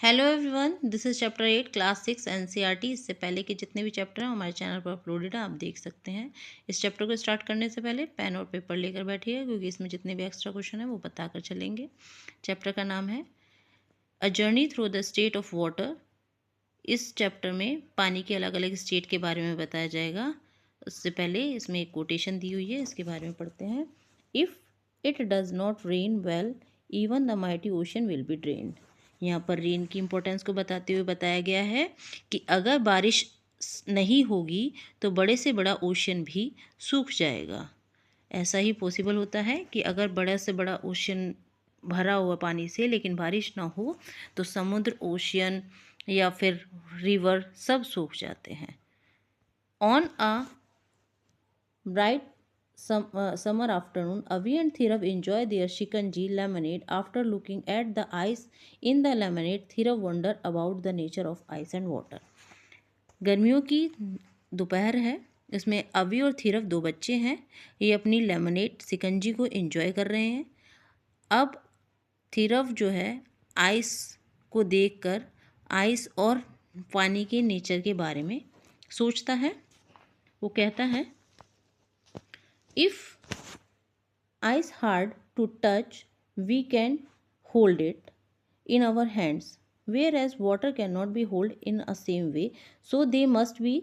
Hello everyone, this is chapter 8 class 6 NCERT. इससे पहले के जितने भी चैप्टर हैं हमारे चैनल पर अपलोडेड हैं, आप देख सकते हैं। इस चैप्टर को स्टार्ट करने से पहले पेन और पेपर लेकर बैठिएगा, क्योंकि इसमें जितने भी एक्स्ट्रा क्वेश्चन हैं वो बताकर चलेंगे। चैप्टर का नाम है a journey through the state of water. इस चैप्टर में पानी के अलग अलग स्टेट के बारे में बताया जाएगा। उससे पहले इसमें एक कोटेशन दी हुई है, इसके बारे में पढ़ते हैं। If it does not rain well, even the mighty ocean will be drained. यहाँ पर रेन की इम्पोर्टेंस को बताते हुए बताया गया है कि अगर बारिश नहीं होगी तो बड़े से बड़ा ओशन भी सूख जाएगा। ऐसा ही पॉसिबल होता है कि अगर बड़ा से बड़ा ओशन भरा हुआ पानी से लेकिन बारिश ना हो तो समुद्र, ओशियन या फिर रिवर सब सूख जाते हैं। On a bright summer afternoon, Avi and Thirav enjoy their shikanji lemonade. After looking at the ice in the lemonade, Thirav wondered about the nature of ice and water. गर्मियों की दोपहर है, इसमें अवी और थीरव दो बच्चे हैं। ये अपनी लेमनेड शिकंजी को एंजॉय कर रहे हैं। अब थीरव जो है आइस को देखकर आइस और पानी के नेचर के बारे में सोचता है। वो कहता है, If ice hard to touch, we can hold it in our hands, whereas water cannot be held in a same way, so they must be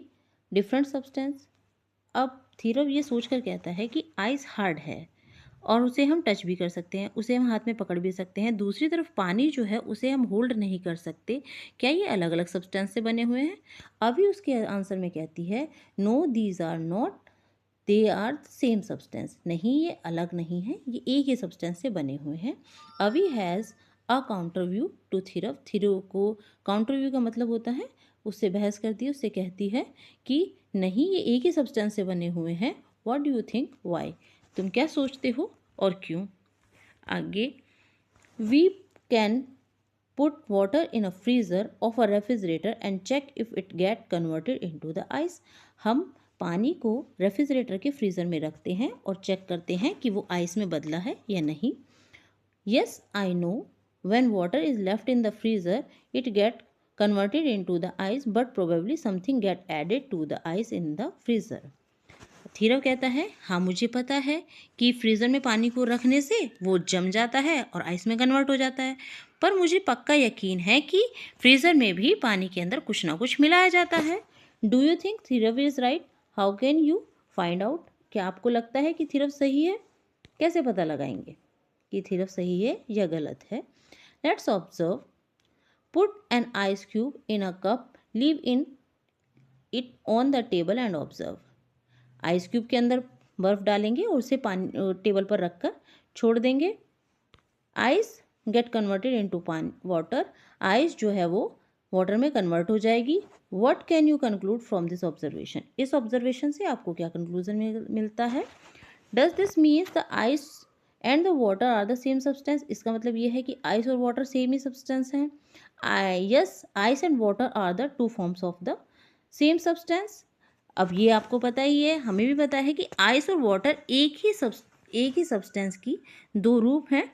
different substance. अब थीरव ये सोचकर कहता है कि आइस हार्ड है और उसे हम टच भी कर सकते हैं, उसे हम हाथ में पकड़ भी सकते हैं। दूसरी तरफ पानी जो है उसे हम होल्ड नहीं कर सकते। क्या ये अलग अलग सब्सटेंस से बने हुए हैं? अभी उसके आंसर में कहती है, no these are not, they are same substance. नहीं, ये अलग नहीं है, ये एक ही सब्सटेंस से बने हुए हैं। Avi has a counter view to Theerav. Theerav को काउंटर व्यू का मतलब होता है, उससे बहस करती है, उससे कहती है कि नहीं, ये एक ही सब्सटेंस से बने हुए हैं। What do you think, why? तुम क्या सोचते हो और क्यों? आगे, we can put water in a freezer of a refrigerator and check if it get converted into the ice. हम पानी को रेफ्रिजरेटर के फ्रीज़र में रखते हैं और चेक करते हैं कि वो आइस में बदला है या नहीं। Yes, I know. When water is left in the freezer, it get converted into the ice, but probably something get added to the ice in the freezer. थीरव कहता है, हाँ मुझे पता है कि फ्रीज़र में पानी को रखने से वो जम जाता है और आइस में कन्वर्ट हो जाता है, पर मुझे पक्का यकीन है कि फ्रीज़र में भी पानी के अंदर कुछ ना कुछ मिलाया जाता है। Do you think Theerav is right? How can you find out? क्या आपको लगता है कि थीरव सही है? कैसे पता लगाएंगे कि थीरव सही है या गलत है? Let's observe. Put an ice cube in a cup, leave in it on the table and observe. Ice cube के अंदर बर्फ़ डालेंगे और उसे पानी टेबल पर रखकर छोड़ देंगे। आइस गेट कन्वर्टेड इनटू पानी वाटर। आइस जो है वो वाटर में कन्वर्ट हो जाएगी। What can you conclude from this observation? इस ऑब्जर्वेशन से आपको क्या कंक्लूजन मिलता है? Does this means the ice and the water are the same substance? इसका मतलब ये है कि आइस और वाटर सेम ही सब्सटेंस हैं। Yes, ice and water are the two forms of the same substance. अब ये आपको पता ही है, हमें भी पता है कि आइस और वाटर एक ही सब्सटेंस की दो रूप हैं।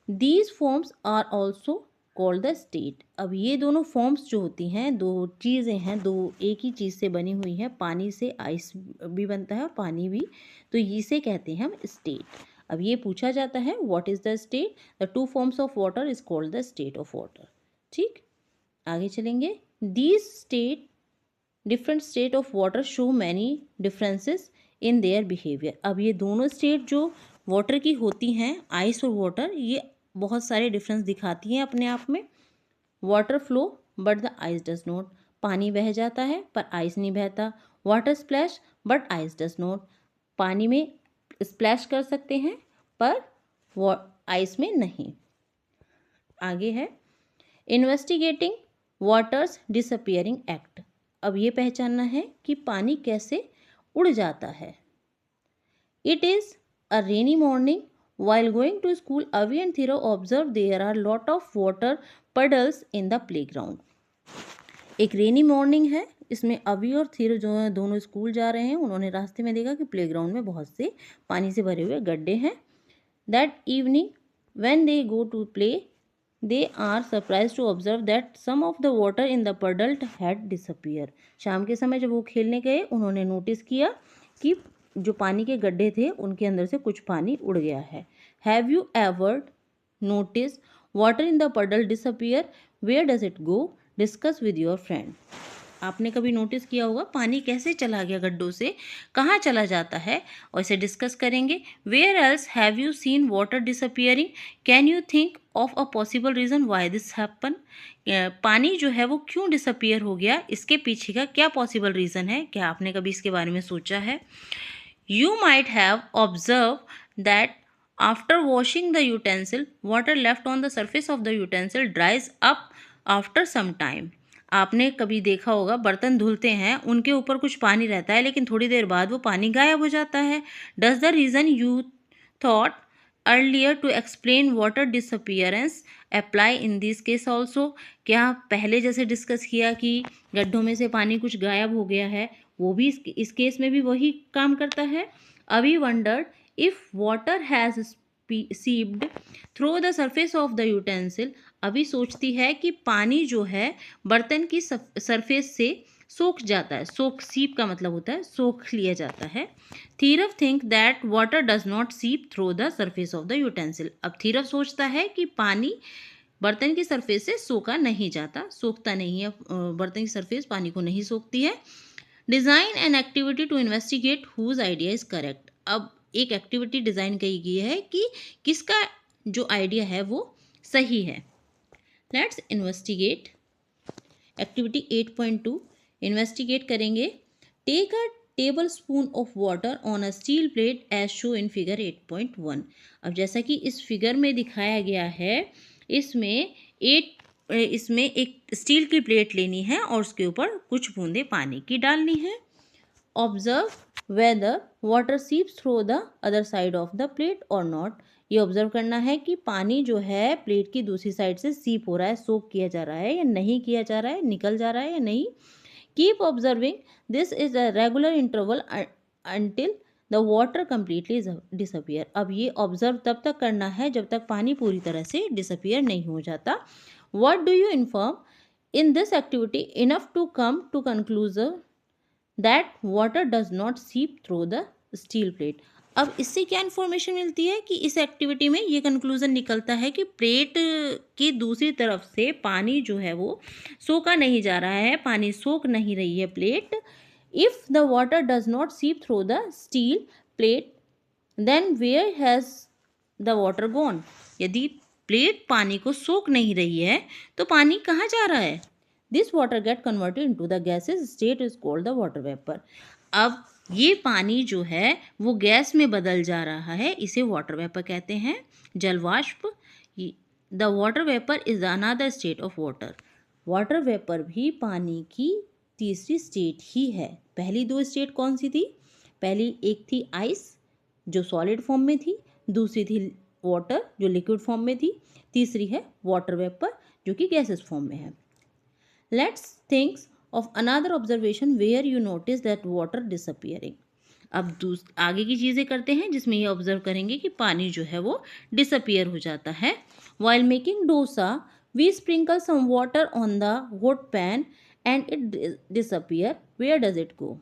These forms are also called the state. अब ये दोनों फॉर्म्स जो होती हैं, दो चीज़ें हैं, दो एक ही चीज़ से बनी हुई हैं। पानी से आइस भी बनता है और पानी भी, तो इसे कहते हैं हम स्टेट। अब ये पूछा जाता है, what is the state? The two forms of water is called the state of water. ठीक, आगे चलेंगे। These state different state of water show many differences in their behaviour. अब ये दोनों स्टेट जो वाटर की होती हैं, आइस और वाटर, ये बहुत सारे डिफरेंस दिखाती हैं अपने आप में। Water flow but the ice does not. पानी बह जाता है पर आइस नहीं बहता। Water splash but ice does not. पानी में स्प्लैश कर सकते हैं पर आइस में नहीं। आगे है इन्वेस्टिगेटिंग वाटर्स डिसअपियरिंग एक्ट। अब ये पहचानना है कि पानी कैसे उड़ जाता है। It is a rainy morning while going to school, Avi and Thiro observed there are lot of water puddles in the playground. एक रेनी मॉर्निंग है, इसमें अवी और थीरो जो है दोनों स्कूल जा रहे हैं। उन्होंने रास्ते में देखा कि प्लेग्राउंड में बहुत से पानी से भरे हुए गड्ढे हैं। That evening when they go to play, they are surprise to observe that some of the water in the puddle had disappear. शाम के समय जब वो खेलने गए उन्होंने नोटिस किया कि जो पानी के गड्ढे थे उनके अंदर से कुछ पानी उड़ गया है। Have you ever notice water in the puddle disappear, where does it go, discuss with your friend. आपने कभी नोटिस किया होगा पानी कैसे चला गया गड्ढों से, कहाँ चला जाता है, और इसे डिस्कस करेंगे। Where else have you seen water disappearing, can you think of a possible reason why this happen. पानी जो है वो क्यों डिसअपियर हो गया, इसके पीछे का क्या पॉसिबल रीज़न है, क्या आपने कभी इसके बारे में सोचा है। You might have observe that after washing the utensil water left on the surface of the utensil dries up after some time. आपने कभी देखा होगा बर्तन धुलते हैं उनके ऊपर कुछ पानी रहता है लेकिन थोड़ी देर बाद वो पानी गायब हो जाता है। Does the reason you thought earlier to explain water disappearance apply in this case also. क्या पहले जैसे डिस्कस किया कि गड्ढों में से पानी कुछ गायब हो गया है, वो भी इस केस में भी वही काम करता है। Abhi wondered if water has seeped through the surface of the utensil. Abhi सोचती है कि पानी जो है बर्तन की सरफेस से सोख जाता है। सोख, सीप का मतलब होता है सोख लिया जाता है। Theerav think that water does not seep through the surface of the utensil. अब थीरव सोचता है कि पानी बर्तन की सरफेस से सोखा नहीं जाता, सोखता नहीं है, बर्तन की सरफेस पानी को नहीं सोखती है। Design an activity to investigate whose idea is correct. अब एक एक्टिविटी डिज़ाइन की गई है कि किसका जो आइडिया है वो सही है। Let's investigate. एक्टिविटी 8.2 इन्वेस्टिगेट करेंगे। Take a tablespoon of water on a steel plate as show in figure 8.1। अब जैसा कि इस फिगर में दिखाया गया है, इसमें एक स्टील की प्लेट लेनी है और उसके ऊपर कुछ बूंदे पानी की डालनी है। Observe whether water seeps through the other side of the plate or not. ये ऑब्जर्व करना है कि पानी जो है प्लेट की दूसरी साइड से सीप हो रहा है, सोक किया जा रहा है या नहीं किया जा रहा है, निकल जा रहा है या नहीं। Keep observing this is a regular interval until the water completely disappear. अब ये ऑब्जर्व तब तक करना है जब तक पानी पूरी तरह से डिसअपियर नहीं हो जाता। What do you inform in this activity enough to come to conclusion that water does not seep through the steel plate. अब इससे क्या इन्फॉर्मेशन मिलती है कि इस एक्टिविटी में ये कंक्लूजन निकलता है कि प्लेट की दूसरी तरफ से पानी जो है वो सोखा नहीं जा रहा है, पानी सोख नहीं रही है plate. If the water does not seep through the steel plate then where has the water gone. यदि प्लेट पानी को सोख नहीं रही है तो पानी कहाँ जा रहा है। This water gate converted into the gases state is called the water vapour. अब ये पानी जो है वो गैस में बदल जा रहा है, इसे वाटर वेपर कहते हैं, जलवाष्प। The water vapour is another state of water. Water vapour भी पानी की तीसरी स्टेट ही है। पहली दो स्टेट कौन सी थी? पहली एक थी आइस जो सॉलिड फॉर्म में थी, दूसरी थी वाटर जो लिक्विड फॉर्म में थी, तीसरी है वाटर वेपर जो कि गैसेस फॉर्म में है। Let's think of another observation where you notice that water disappearing. अब आगे की चीज़ें करते हैं जिसमें ये ऑब्जर्व करेंगे कि पानी जो है वो डिसअपियर हो जाता है। While making dosa we sprinkle some water on the hot pan and it disappear, where does it go.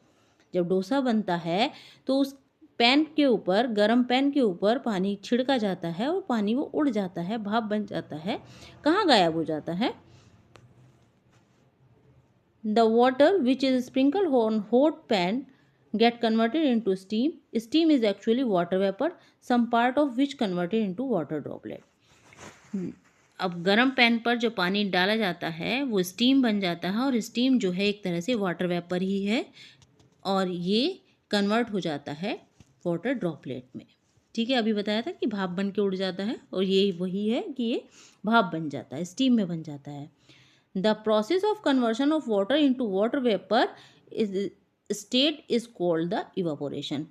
जब डोसा बनता है तो उस पैन के ऊपर, गरम पैन के ऊपर पानी छिड़का जाता है और पानी वो उड़ जाता है, भाप बन जाता है, कहाँ गायब हो जाता है। The water which is sprinkled on hot pan get converted into steam. Steam is actually water vapor, some part of which converted into water droplet. अब गरम पैन पर जो पानी डाला जाता है वो स्टीम बन जाता है और स्टीम जो है एक तरह से वाटर वेपर ही है और ये कन्वर्ट हो जाता है वाटर ड्रॉपलेट में। ठीक है, अभी बताया था कि भाप बन के उड़ जाता है और ये वही है कि ये भाप बन जाता है, स्टीम में बन जाता है। The process of conversion of water into water vapor state is called the evaporation.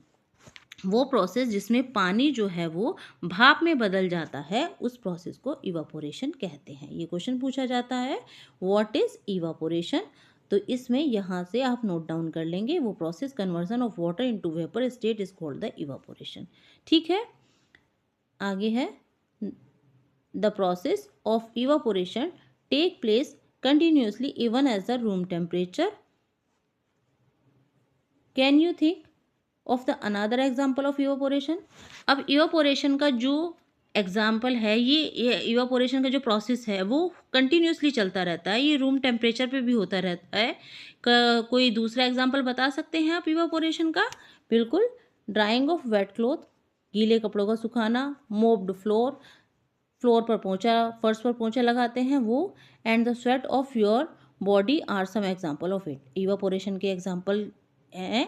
वो प्रोसेस जिसमें पानी जो है वो भाप में बदल जाता है उस प्रोसेस को इवापोरेशन कहते हैं। ये क्वेश्चन पूछा जाता है व्हाट इज इवापोरेशन, तो इसमें यहाँ से आप नोट डाउन कर लेंगे वो process conversion of water into vapour state is called the evaporation. ठीक है, आगे है the process of evaporation take place continuously even as the room temperature. Can you think of the another example of evaporation. अब evaporation का जो example है, ये evaporation का जो प्रोसेस है वो कंटिन्यूसली चलता रहता है, ये रूम टेम्परेचर पे भी होता रहता है। कोई दूसरा एग्जाम्पल बता सकते हैं आप इवापोरेशन का? बिल्कुल, ड्राइंग ऑफ वेट क्लॉथ, गीले कपड़ों का सुखाना, मोप्ड फ्लोर, फ्लोर पर पोंछा, फर्श पर पोंछा लगाते हैं वो, and the sweat of your body are some example of it. Evaporation के एग्जाम्पल हैं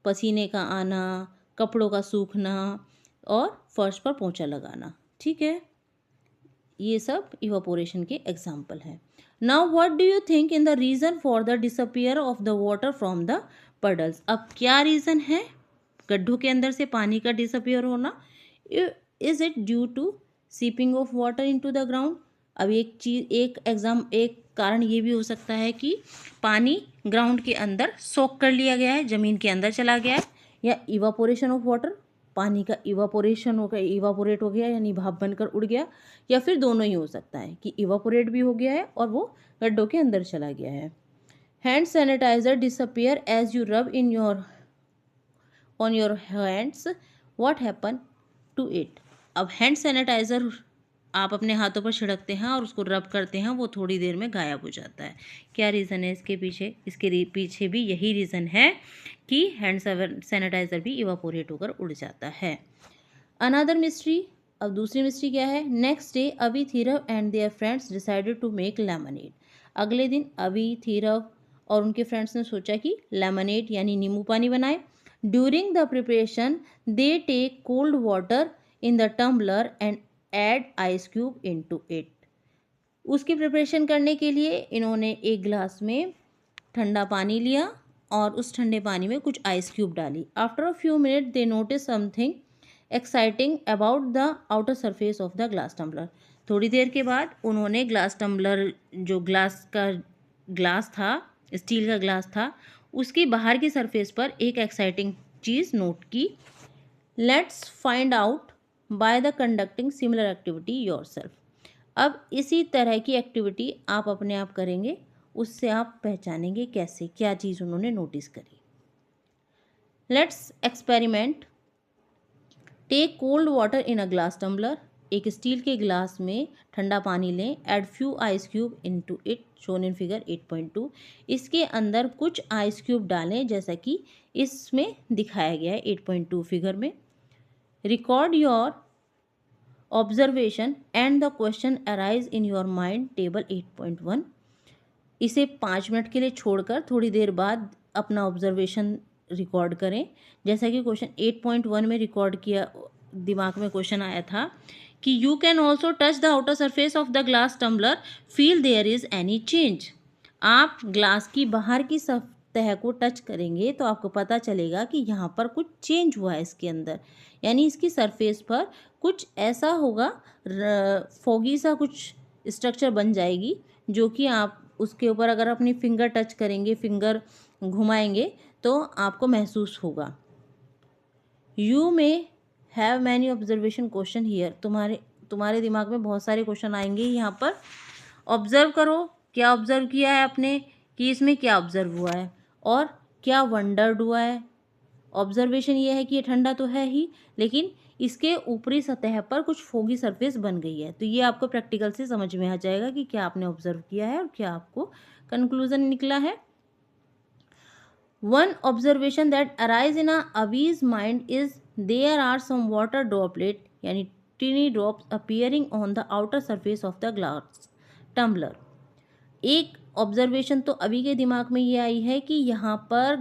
पसीने का आना, कपड़ों का सूखना और फर्श पर पोंछा लगाना। ठीक है, ये सब इवापोरेशन के एग्जाम्पल हैं। Now what do you think in the reason for the disappear of the water from the puddles. अब क्या रीज़न है गड्ढों के अंदर से पानी का डिसअपियर होना? Is it due to seeping of water into the ground. अब एक कारण ये भी हो सकता है कि पानी ग्राउंड के अंदर सोक कर लिया गया है, ज़मीन के अंदर चला गया है, या इवापोरेशन ऑफ वाटर, पानी का इवापोरेशन हो गया, इवापोरेट हो गया यानी भाप बनकर उड़ गया, या फिर दोनों ही हो सकता है कि इवापोरेट भी हो गया है और वो गड्ढों के अंदर चला गया है। Hand sanitizer disappear as you rub in your on your hands, what happen to it. अब हैंड सैनिटाइज़र आप अपने हाथों पर छिड़कते हैं और उसको रब करते हैं, वो थोड़ी देर में गायब हो जाता है। क्या रीज़न है इसके पीछे? इसके पीछे भी यही रीज़न है कि हैंड सैनिटाइज़र भी इवापोरेट होकर उड़ जाता है। अनदर मिस्ट्री, अब दूसरी मिस्ट्री क्या है? Next day Abhi Theerav and their friends decided to make lemonade. अगले दिन अभी थीरव और उनके फ्रेंड्स ने सोचा कि लेमनेड यानी नींबू पानी बनाए। During the preparation they take cold water in the tumbler and add ice cube into it. उसकी प्रिपरेशन करने के लिए इन्होंने एक गिलास में ठंडा पानी लिया और उस ठंडे पानी में कुछ आइस क्यूब डाली। After a few minute they notice something exciting about the outer surface of the glass tumbler. थोड़ी देर के बाद उन्होंने ग्लास टम्बलर, जो ग्लास था, स्टील का ग्लास था, उसकी बाहर की सरफेस पर एक एक्साइटिंग चीज़ नोट की। Let's find out by the conducting similar activity yourself. अब इसी तरह की एक्टिविटी आप अपने आप करेंगे, उससे आप पहचानेंगे कैसे, क्या चीज़ उन्होंने नोटिस करी। Let's experiment. Take cold water in a glass tumbler. एक स्टील के ग्लास में ठंडा पानी लें। Add few ice cube into it, shown in figure 8.2। इसके अंदर कुछ आइस क्यूब डालें जैसा कि इसमें दिखाया गया है 8.2 फिगर में। Record your observation and the question arise in your mind, table 8.1। इसे 5 मिनट के लिए छोड़कर थोड़ी देर बाद अपना ऑब्जर्वेशन रिकॉर्ड करें। जैसा कि क्वेश्चन 8.1 में रिकॉर्ड किया, दिमाग में क्वेश्चन आया था कि you can also touch the outer surface of the glass tumbler, feel there is any change. आप ग्लास की बाहर की सतह को टच करेंगे तो आपको पता चलेगा कि यहाँ पर कुछ चेंज हुआ है इसके अंदर, यानी इसकी सरफेस पर कुछ ऐसा होगा, फोगी सा कुछ स्ट्रक्चर बन जाएगी, जो कि आप उसके ऊपर अगर अपनी फिंगर टच करेंगे, फिंगर घुमाएंगे तो आपको महसूस होगा। You may have many observation question here. तुम्हारे दिमाग में बहुत सारे क्वेश्चन आएंगे यहाँ पर। ऑब्जर्व करो, क्या ऑब्जर्व किया है आपने, कि इसमें क्या ऑब्जर्व हुआ है और क्या वंडर्ड हुआ है। ऑब्जर्वेशन ये है कि ये ठंडा तो है ही, लेकिन इसके ऊपरी सतह पर कुछ फोगी सरफेस बन गई है। तो ये आपको प्रैक्टिकल से समझ में आ जाएगा कि क्या आपने ऑब्जर्व किया है और क्या आपको कंक्लूजन निकला है। One observation that arise in Avi's mind is there are some water droplet यानी teeny drops appearing on the outer surface of the glass tumbler। एक ऑब्जर्वेशन तो अभी के दिमाग में ये आई है कि यहाँ पर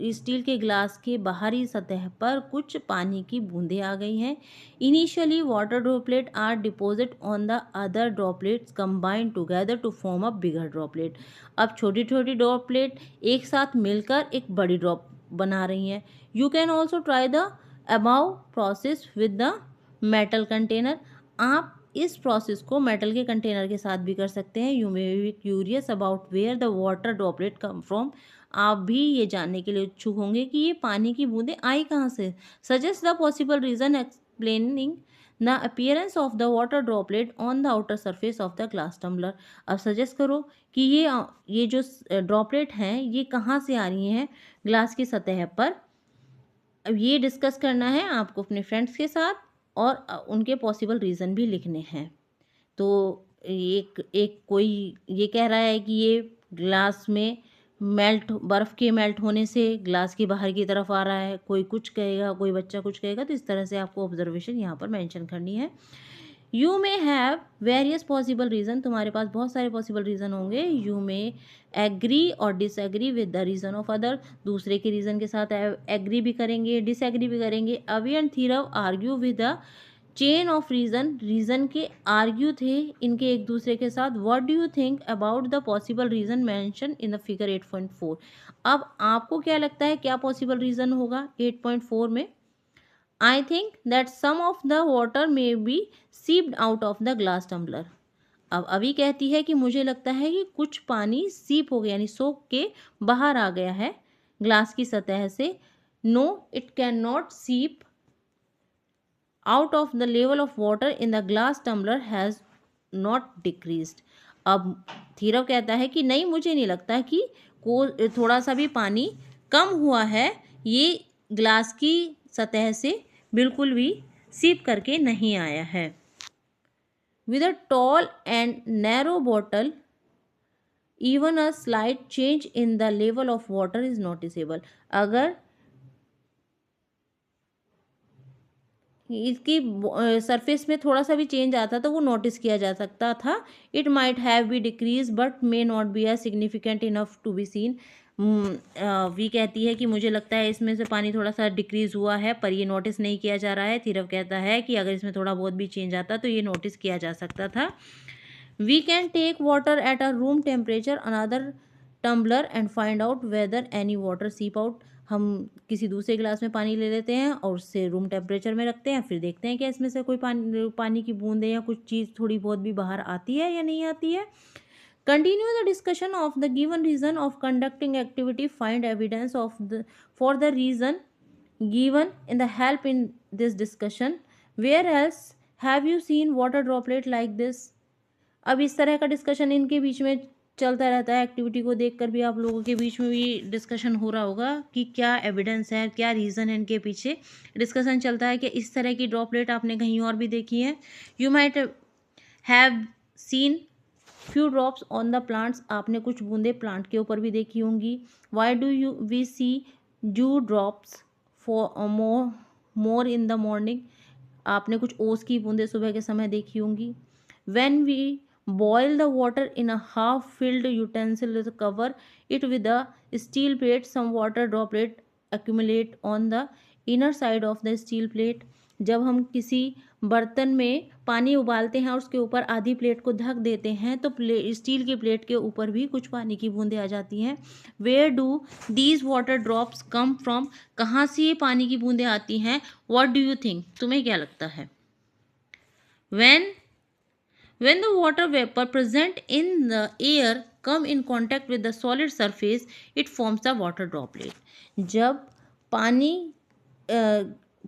स्टील के ग्लास के बाहरी सतह पर कुछ पानी की बूंदें आ गई हैं। Initially water droplet are deposit on the other droplets combined together to form a bigger droplet. अब छोटी छोटी ड्रॉपलेट एक साथ मिलकर एक बड़ी ड्रॉप बना रही हैं। You can also try the above process with the metal container. आप इस प्रोसेस को मेटल के कंटेनर के साथ भी कर सकते हैं। You may be curious about where the water droplet come from. आप भी ये जानने के लिए इच्छुक होंगे कि ये पानी की बूंदें आई कहाँ से। Suggest the possible reason explaining the appearance of the water droplet on the outer surface of the glass tumbler. अब सजेस्ट करो कि ये जो ड्रॉपलेट हैं ये कहाँ से आ रही हैं ग्लास की सतह पर। अब ये डिस्कस करना है आपको अपने फ्रेंड्स के साथ और उनके पॉसिबल रीज़न भी लिखने हैं। तो एक एक कोई ये कह रहा है कि ये ग्लास में बर्फ़ के मेल्ट होने से ग्लास के बाहर की तरफ आ रहा है, कोई कुछ कहेगा, कोई बच्चा कुछ कहेगा, तो इस तरह से आपको ऑब्जर्वेशन यहाँ पर मेंशन करनी है। You may have various possible reason, तुम्हारे पास बहुत सारे पॉसिबल रीज़न होंगे। यू मे एग्री और disagree with the reason of other, दूसरे के रीज़न के साथ एग्री भी करेंगे, डिसएग्री भी करेंगे। Avi and Theerav argue with the chain of reason के आर्ग्यू थे इनके एक दूसरे के साथ। What do you think about the possible reason mention in the figure 8.4। अब आपको क्या लगता है क्या पॉसिबल रीज़न होगा 8.4 में। I think that some of the water may be seeped out of the glass tumbler. अब अभी कहती है कि मुझे लगता है कि कुछ पानी सीप हो गया यानी सोख के बाहर आ गया है ग्लास की सतह से। नो इट कैन नॉट सीप out of the level of water in the glass tumbler has not decreased। अब थीरव कहता है कि नहीं मुझे नहीं लगता कि थोड़ा सा भी पानी कम हुआ है, ये ग्लास की सतह से बिल्कुल भी सीप करके नहीं आया है। With a tall and narrow bottle even a slight change in the level of water is noticeable। अगर इसकी सरफेस में थोड़ा सा भी चेंज आता तो वो नोटिस किया जा सकता था। It might have be decrease but may not be a significant enough to be seen. वी कहती है कि मुझे लगता है इसमें से पानी थोड़ा सा डिक्रीज हुआ है पर ये नोटिस नहीं किया जा रहा है। थीरव कहता है कि अगर इसमें थोड़ा बहुत भी चेंज आता तो ये नोटिस किया जा सकता था। We can take water at a room temperature another tumbler and find out whether any water seep out. हम किसी दूसरे गिलास में पानी ले लेते हैं और उससे रूम टेम्परेचर में रखते हैं, फिर देखते हैं कि इसमें से कोई पानी की बूंदें या कुछ चीज़ थोड़ी बहुत भी बाहर आती है या नहीं आती है। Continue the discussion of the given reason of conducting activity, find evidence for the reason given in the help in this discussion. Where else have you seen water droplet like this. अब इस तरह का discussion इनके बीच में चलता रहता है। Activity को देखकर भी आप लोगों के बीच में भी डिस्कशन हो रहा होगा कि क्या एविडेंस है, क्या रीज़न है इनके पीछे। डिस्कशन चलता है कि इस तरह की ड्रॉपलेट आपने कहीं और भी देखी है। You might have seen few drops on the plants, आपने कुछ बूंदे प्लांट के ऊपर भी देखी होंगी। वाई डू यू वी सी जू drops for more in the morning, आपने कुछ ओस की बूंदे सुबह के समय देखी होंगी। When we boil the water in a half-filled utensil, cover it with a steel plate. Some water droplet accumulate on the inner side of the steel plate। जब हम किसी बर्तन में पानी उबालते हैं और उसके ऊपर आधी प्लेट को ढक देते हैं तो स्टील की प्लेट के ऊपर भी कुछ पानी की बूंदें आ जाती हैं। Where do these water drops come from? कहाँ से ये पानी की बूंदें आती हैं? What do you think? तुम्हें क्या लगता है? When the water vapor present in the air come in contact with the solid surface, it forms the water droplet। जब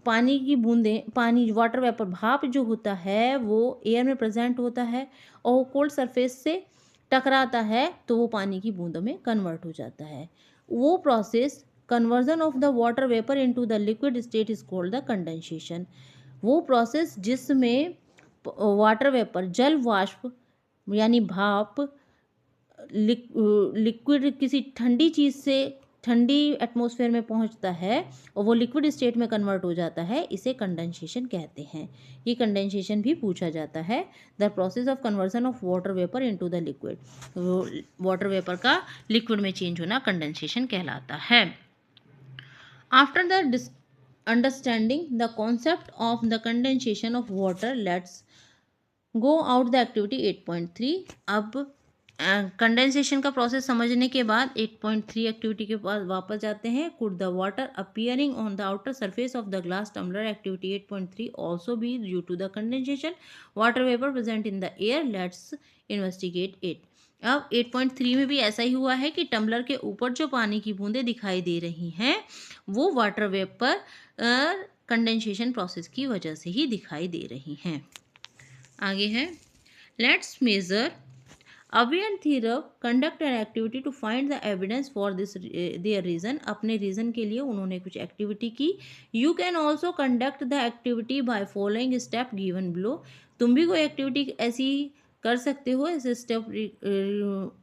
पानी की बूंदें वाटर वेपर भाप जो होता है वो एयर में प्रेजेंट होता है और वो कोल्ड सरफेस से टकराता है तो वो पानी की बूंदों में कन्वर्ट हो जाता है। वो process conversion of the water vapour into the liquid state is called the condensation. वो प्रोसेस जिसमें वाटर वेपर जल वाष्प यानी भाप लिक्विड किसी ठंडी चीज़ से ठंडी एटमॉस्फेयर में पहुंचता है और वो लिक्विड स्टेट में कन्वर्ट हो जाता है, इसे कंडेंसेशन कहते हैं। ये कंडेंसेशन भी पूछा जाता है। The process of conversion of water vapour into the liquid, water vapour का लिक्विड में चेंज होना कंडेंसेशन कहलाता है। After the understanding the concept of the condensation of water, let's go out the activity 8.3। अब कंडेंसेशन का process समझने के बाद 8.3 एक्टिविटी के पास वापस जाते हैं। Could the water appearing on the outer surface of the glass tumbler, activity 8.3 also be due to the condensation water vapour present in the air, let's investigate it. अब 8.3 में भी ऐसा ही हुआ है कि टम्बलर के ऊपर जो पानी की बूंदें दिखाई दे रही हैं वो वाटर वेपर कंडेंसेशन प्रोसेस की वजह से ही दिखाई दे रही हैं। आगे है, let's measure Avi and Theerav conduct an activity to find the evidence for this their reason. अपने रीजन के लिए उन्होंने कुछ एक्टिविटी की। You can also conduct the activity by following step given below. तुम भी कोई एक्टिविटी ऐसी कर सकते हो। ऐसे स्टेप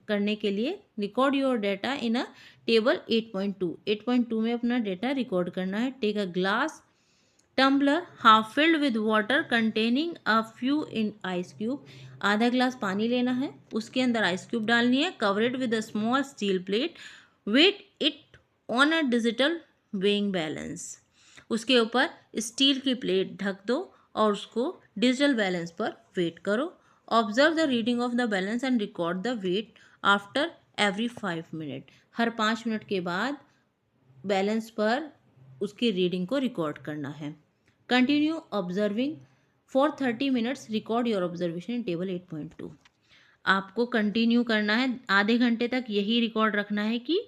करने के लिए record your data in a table 8.2। 8.2 में अपना डेटा रिकॉर्ड करना है। Take a glass tumbler half filled with water containing a few in ice cube. आधा ग्लास पानी लेना है, उसके अंदर आइस क्यूब डालनी है। Cover it with a small steel plate, weight it on a digital weighing balance. उसके ऊपर स्टील की प्लेट ढक दो और उसको डिजिटल बैलेंस पर वेट करो। Observe the reading of the balance and record the weight after every 5 minute. हर 5 मिनट के बाद बैलेंस पर उसकी रीडिंग को रिकॉर्ड करना है। Continue observing for 30 minutes, record your observation in table 8.2। आपको कंटिन्यू करना है, आधे घंटे तक यही रिकॉर्ड रखना है कि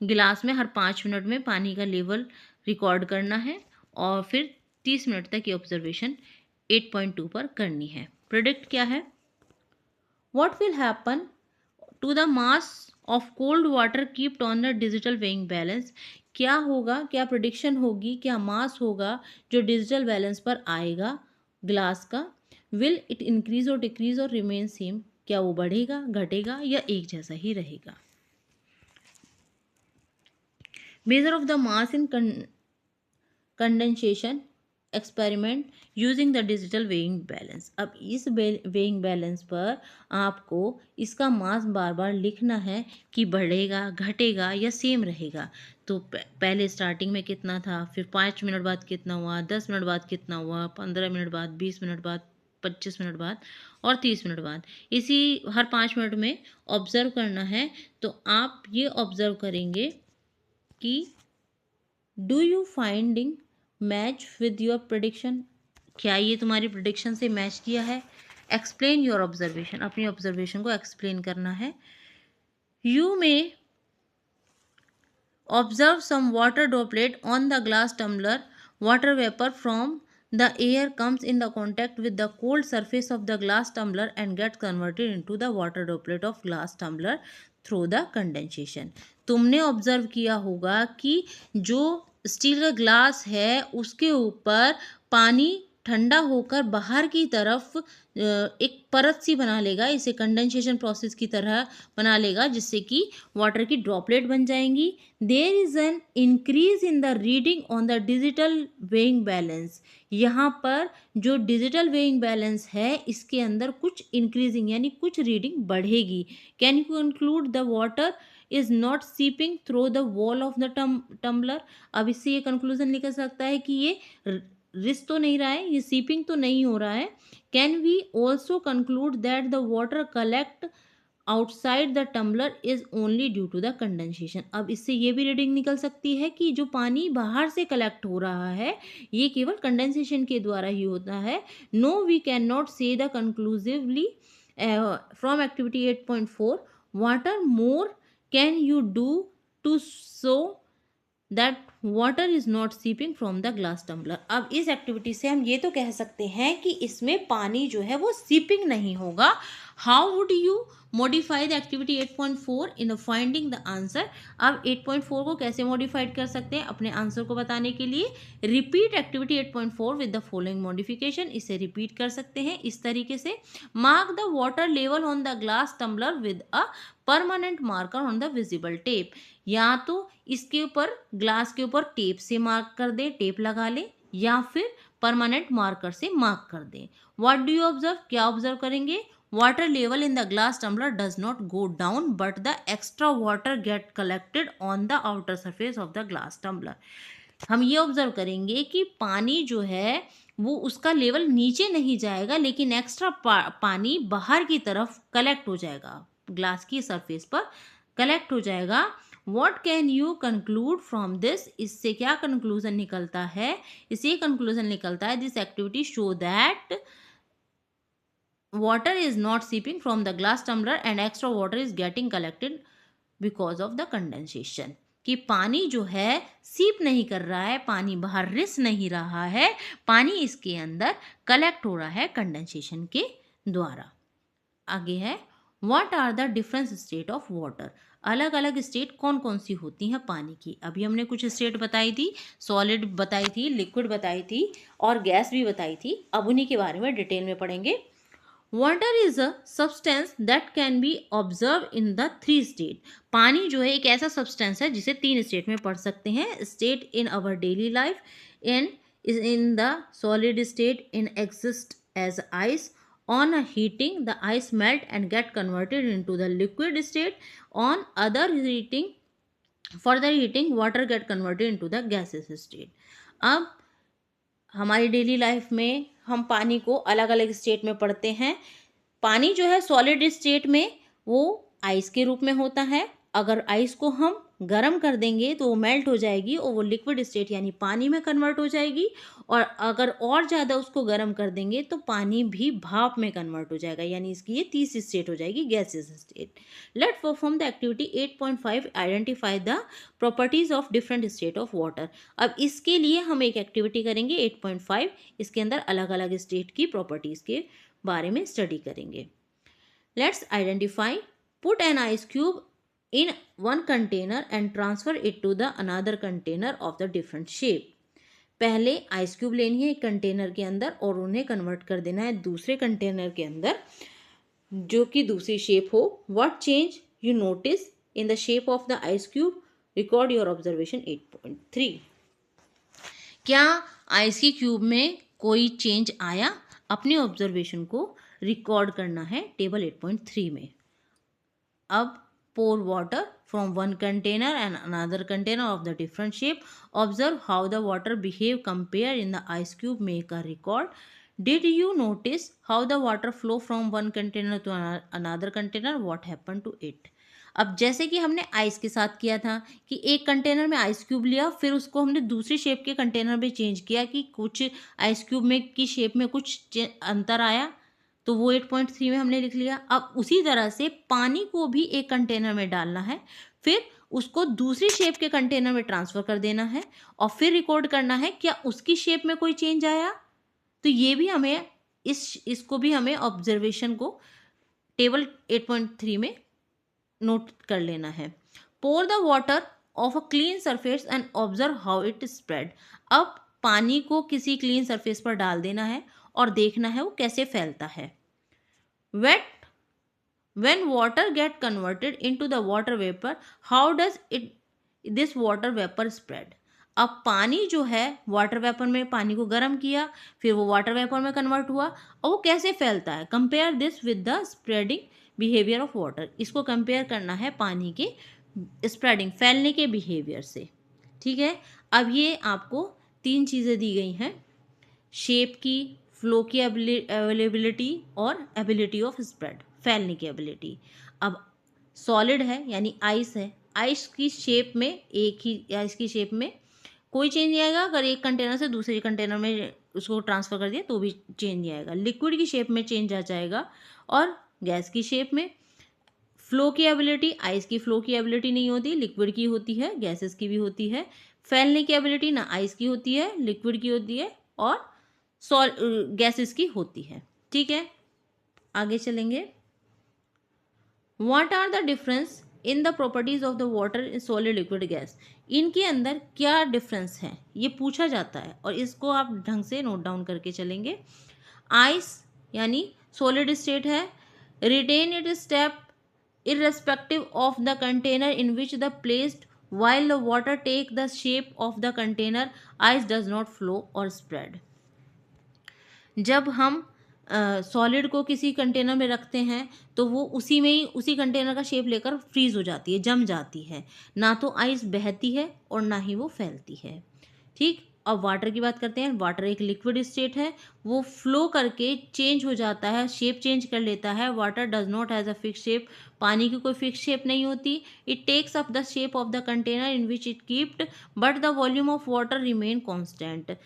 गिलास में हर 5 मिनट में पानी का लेवल रिकॉर्ड करना है और फिर 30 मिनट तक ये ऑब्जर्वेशन 8.2 पर करनी है। प्रेडिक्ट क्या है, what will happen to the mass of cold water keeped on the digital weighing balance. क्या होगा, क्या प्रेडिक्शन होगी, क्या मास होगा जो डिजिटल बैलेंस पर आएगा ग्लास का। विल इट इंक्रीज और डिक्रीज और रिमेन सेम। क्या वो बढ़ेगा, घटेगा या एक जैसा ही रहेगा। Measure of the mass in condensation experiment using the digital weighing balance. अब इस वेइंग बैलेंस पर आपको इसका मास बार बार लिखना है कि बढ़ेगा, घटेगा या सेम रहेगा। तो पहले स्टार्टिंग में कितना था, फिर 5 मिनट बाद कितना हुआ, 10 मिनट बाद कितना हुआ, 15 मिनट बाद, 20 मिनट बाद, 25 मिनट बाद और 30 मिनट बाद। इसी हर 5 मिनट में ऑब्जर्व करना है। तो आप ये ऑब्जर्व करेंगे कि do you finding match with your prediction. क्या ये तुम्हारी प्रेडिक्शन से मैच किया है। एक्सप्लेन योर ऑब्जर्वेशन, अपनी ऑब्जर्वेशन को एक्सप्लेन करना है। You may observe some water droplet on the glass tumbler. Water vapour from the air comes in the contact with the cold surface of the glass tumbler and gets converted into the water droplet of glass tumbler through the condensation। तुमने observe किया होगा कि जो steel का glass है उसके ऊपर पानी ठंडा होकर बाहर की तरफ एक परत सी बना लेगा, इसे कंडेंसेशन प्रोसेस की तरह बना लेगा जिससे कि वाटर की ड्रॉपलेट बन जाएंगी। There is an increase in the reading on the digital weighing balance. यहाँ पर जो डिजिटल वेइंग बैलेंस है इसके अंदर कुछ इंक्रीजिंग यानी कुछ रीडिंग बढ़ेगी। Can you conclude the water is not seeping through the wall of the tumbler. अब इससे ये कंक्लूजन निकल सकता है कि ये रिस तो नहीं रहा है, ये सीपिंग तो नहीं हो रहा है। Can we also conclude that the water collect outside the tumbler is only due to the condensation. अब इससे ये भी रीडिंग निकल सकती है कि जो पानी बाहर से कलेक्ट हो रहा है ये केवल कंडेंसेशन के द्वारा ही होता है। No we can not say the conclusively from activity 8.4 water more can you do to so that water is not seeping from the glass tumbler. अब इस एक्टिविटी से हम ये तो कह सकते हैं कि इसमें पानी जो है वो सीपिंग नहीं होगा। How would you modify the activity 8.4 in finding the answer. अब 8.4 को कैसे मॉडिफाइड कर सकते हैं अपने आंसर को बताने के लिए। Repeat activity 8.4 with the following modification. इसे रिपीट कर सकते हैं इस तरीके से। Mark the water level on the glass tumbler with a permanent marker on the visible tape. या तो इसके ऊपर ग्लास के ऊपर टेप से मार्क कर दें, टेप लगा लें, या फिर परमानेंट मार्कर से मार्क कर दें। व्हाट डू यू ऑब्जर्व, क्या ऑब्जर्व करेंगे। Water level in the glass tumbler does not go down but the extra water get collected on the outer surface of the glass tumbler. हम ये observe करेंगे कि पानी जो है वो उसका लेवल नीचे नहीं जाएगा लेकिन एक्स्ट्रा पानी बाहर की तरफ कलेक्ट हो जाएगा, ग्लास की सरफेस पर कलेक्ट हो जाएगा। What can you conclude from this? इससे क्या कंक्लूजन निकलता है। इससे कंक्लूजन निकलता है this activity show that water is not seeping from the glass tumbler and extra water is getting collected because of the condensation। कि पानी जो है सीप नहीं कर रहा है, पानी बाहर रिस नहीं रहा है, पानी इसके अंदर कलेक्ट हो रहा है कंडेंसेशन के द्वारा। आगे है what are the different state of water. अलग अलग स्टेट कौन कौन सी होती हैं पानी की। अभी हमने कुछ स्टेट बताई थी, सॉलिड बताई थी, लिक्विड बताई थी और गैस भी बताई थी। अब उन्हीं के बारे में डिटेल में पढ़ेंगे। Water is a substance that can B observe in the 3 state. पानी जो है एक ऐसा सब्सटेंस है जिसे 3 स्टेट में पढ़ सकते हैं। State in our daily life, in the solid state, in exist as ice. On a heating, the ice melt and get converted into the liquid state. On other heating, further heating, water get converted into the gaseous state. अब हमारी daily life में हम पानी को अलग अलग state में पढ़ते हैं। पानी जो है सॉलिड स्टेट में वो आइस के रूप में होता है। अगर आइस को हम गर्म कर देंगे तो वो मेल्ट हो जाएगी और वो लिक्विड स्टेट यानी पानी में कन्वर्ट हो जाएगी। और अगर और ज़्यादा उसको गर्म कर देंगे तो पानी भी भाप में कन्वर्ट हो जाएगा, यानी इसकी ये तीसरी स्टेट हो जाएगी, gases state. Let's perform the activity 8.5, identify the properties of different state of water. अब इसके लिए हम एक एक्टिविटी करेंगे 8.5, इसके अंदर अलग अलग स्टेट की प्रॉपर्टीज़ के बारे में स्टडी करेंगे। Let's identify. Put an ice cube in one container and transfer it to the another container of the different shape। पहले आइस क्यूब लेनी है एक कंटेनर के अंदर और उन्हें कन्वर्ट कर देना है दूसरे कंटेनर के अंदर जो कि दूसरी शेप हो। What change you notice in the shape of the ice cube, record your observation 8.3। क्या आइस की क्यूब में कोई चेंज आया? अपने ऑब्जर्वेशन को रिकॉर्ड करना है टेबल 8.3 में। अब pour water from one container and another container of the different shape. Observe how the water behave compare in the ice cube. Make a record. Did you notice how the water flow from one container to another container? What happened to it? अब जैसे कि हमने ice के साथ किया था कि एक कंटेनर में आइस क्यूब लिया, फिर उसको हमने दूसरी शेप के कंटेनर में चेंज किया कि कुछ आइस क्यूब में की शेप में कुछ अंतर आया, तो वो 8.3 में हमने लिख लिया। अब उसी तरह से पानी को भी एक कंटेनर में डालना है, फिर उसको दूसरी शेप के कंटेनर में ट्रांसफ़र कर देना है और फिर रिकॉर्ड करना है क्या उसकी शेप में कोई चेंज आया। तो ये भी हमें इसको भी हमें ऑब्जर्वेशन को टेबल 8.3 में नोट कर लेना है। Pour the water of a clean surface and observe how it spread. अब पानी को किसी क्लीन सरफेस पर डाल देना है और देखना है वो कैसे फैलता है। Wait when water get converted into the water vapor, how does this water vapor spread। अब पानी जो है वाटर वेपर में पानी को गर्म किया, फिर वो वाटर वेपर में कन्वर्ट हुआ और वो कैसे फैलता है। Compare this with the spreading behaviour of water. इसको कंपेयर करना है पानी के स्प्रेडिंग फैलने के बिहेवियर से। ठीक है, अब ये आपको 3 चीज़ें दी गई हैं, शेप की, फ्लो की अवेलेबिलिटी और एबिलिटी ऑफ स्प्रेड, फैलने की एबिलिटी। अब सॉलिड है यानी आइस है, आइस की शेप में एक ही आइस की शेप में कोई चेंज नहीं आएगा। अगर एक कंटेनर से दूसरे कंटेनर में उसको ट्रांसफ़र कर दिया तो भी चेंज नहीं आएगा। लिक्विड की शेप में चेंज आ जाएगा और गैस की शेप में। फ्लो की एबिलिटी, आइस की फ्लो की एबिलिटी नहीं होती, लिक्विड की होती है, गैसेस की भी होती है। फैलने की एबिलिटी ना आइस की होती है, लिक्विड की होती है और गैसेस की होती है। ठीक है, आगे चलेंगे। What are the difference in the properties of the water in solid liquid gas. इनके अंदर क्या डिफरेंस है ये पूछा जाता है और इसको आप ढंग से नोट डाउन करके चलेंगे। आइस यानी सॉलिड स्टेट है, retain it step irrespective of the container in which the placed, while the water take the shape of the container, ice does not flow or spread। जब हम solid को किसी container में रखते हैं तो वो उसी में ही उसी कंटेनर का शेप लेकर फ्रीज हो जाती है, जम जाती है, ना तो आइस बहती है और ना ही वो फैलती है। ठीक, अब वाटर की बात करते हैं। वाटर एक लिक्विड स्टेट है, वो फ्लो करके चेंज हो जाता है, शेप चेंज कर लेता है। Water does not has a fix shape, पानी की कोई फिक्स शेप नहीं होती। It takes up the shape of the container in which it keeped but the volume of water remain constant.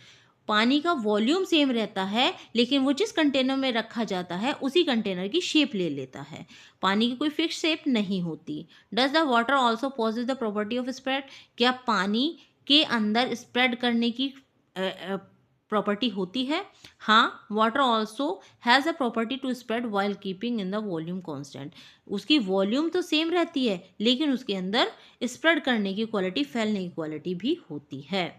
पानी का वॉल्यूम सेम रहता है, लेकिन वो जिस कंटेनर में रखा जाता है उसी कंटेनर की शेप ले लेता है। पानी की कोई फिक्स शेप नहीं होती। Does the water also possess the property of spread? क्या पानी के अंदर स्प्रेड करने की प्रॉपर्टी होती है? हाँ, water also has a property to spread while keeping in the volume constant. उसकी वॉल्यूम तो सेम रहती है, लेकिन उसके अंदर स्प्रेड करने की क्वालिटी, फैलने की क्वालिटी भी होती है।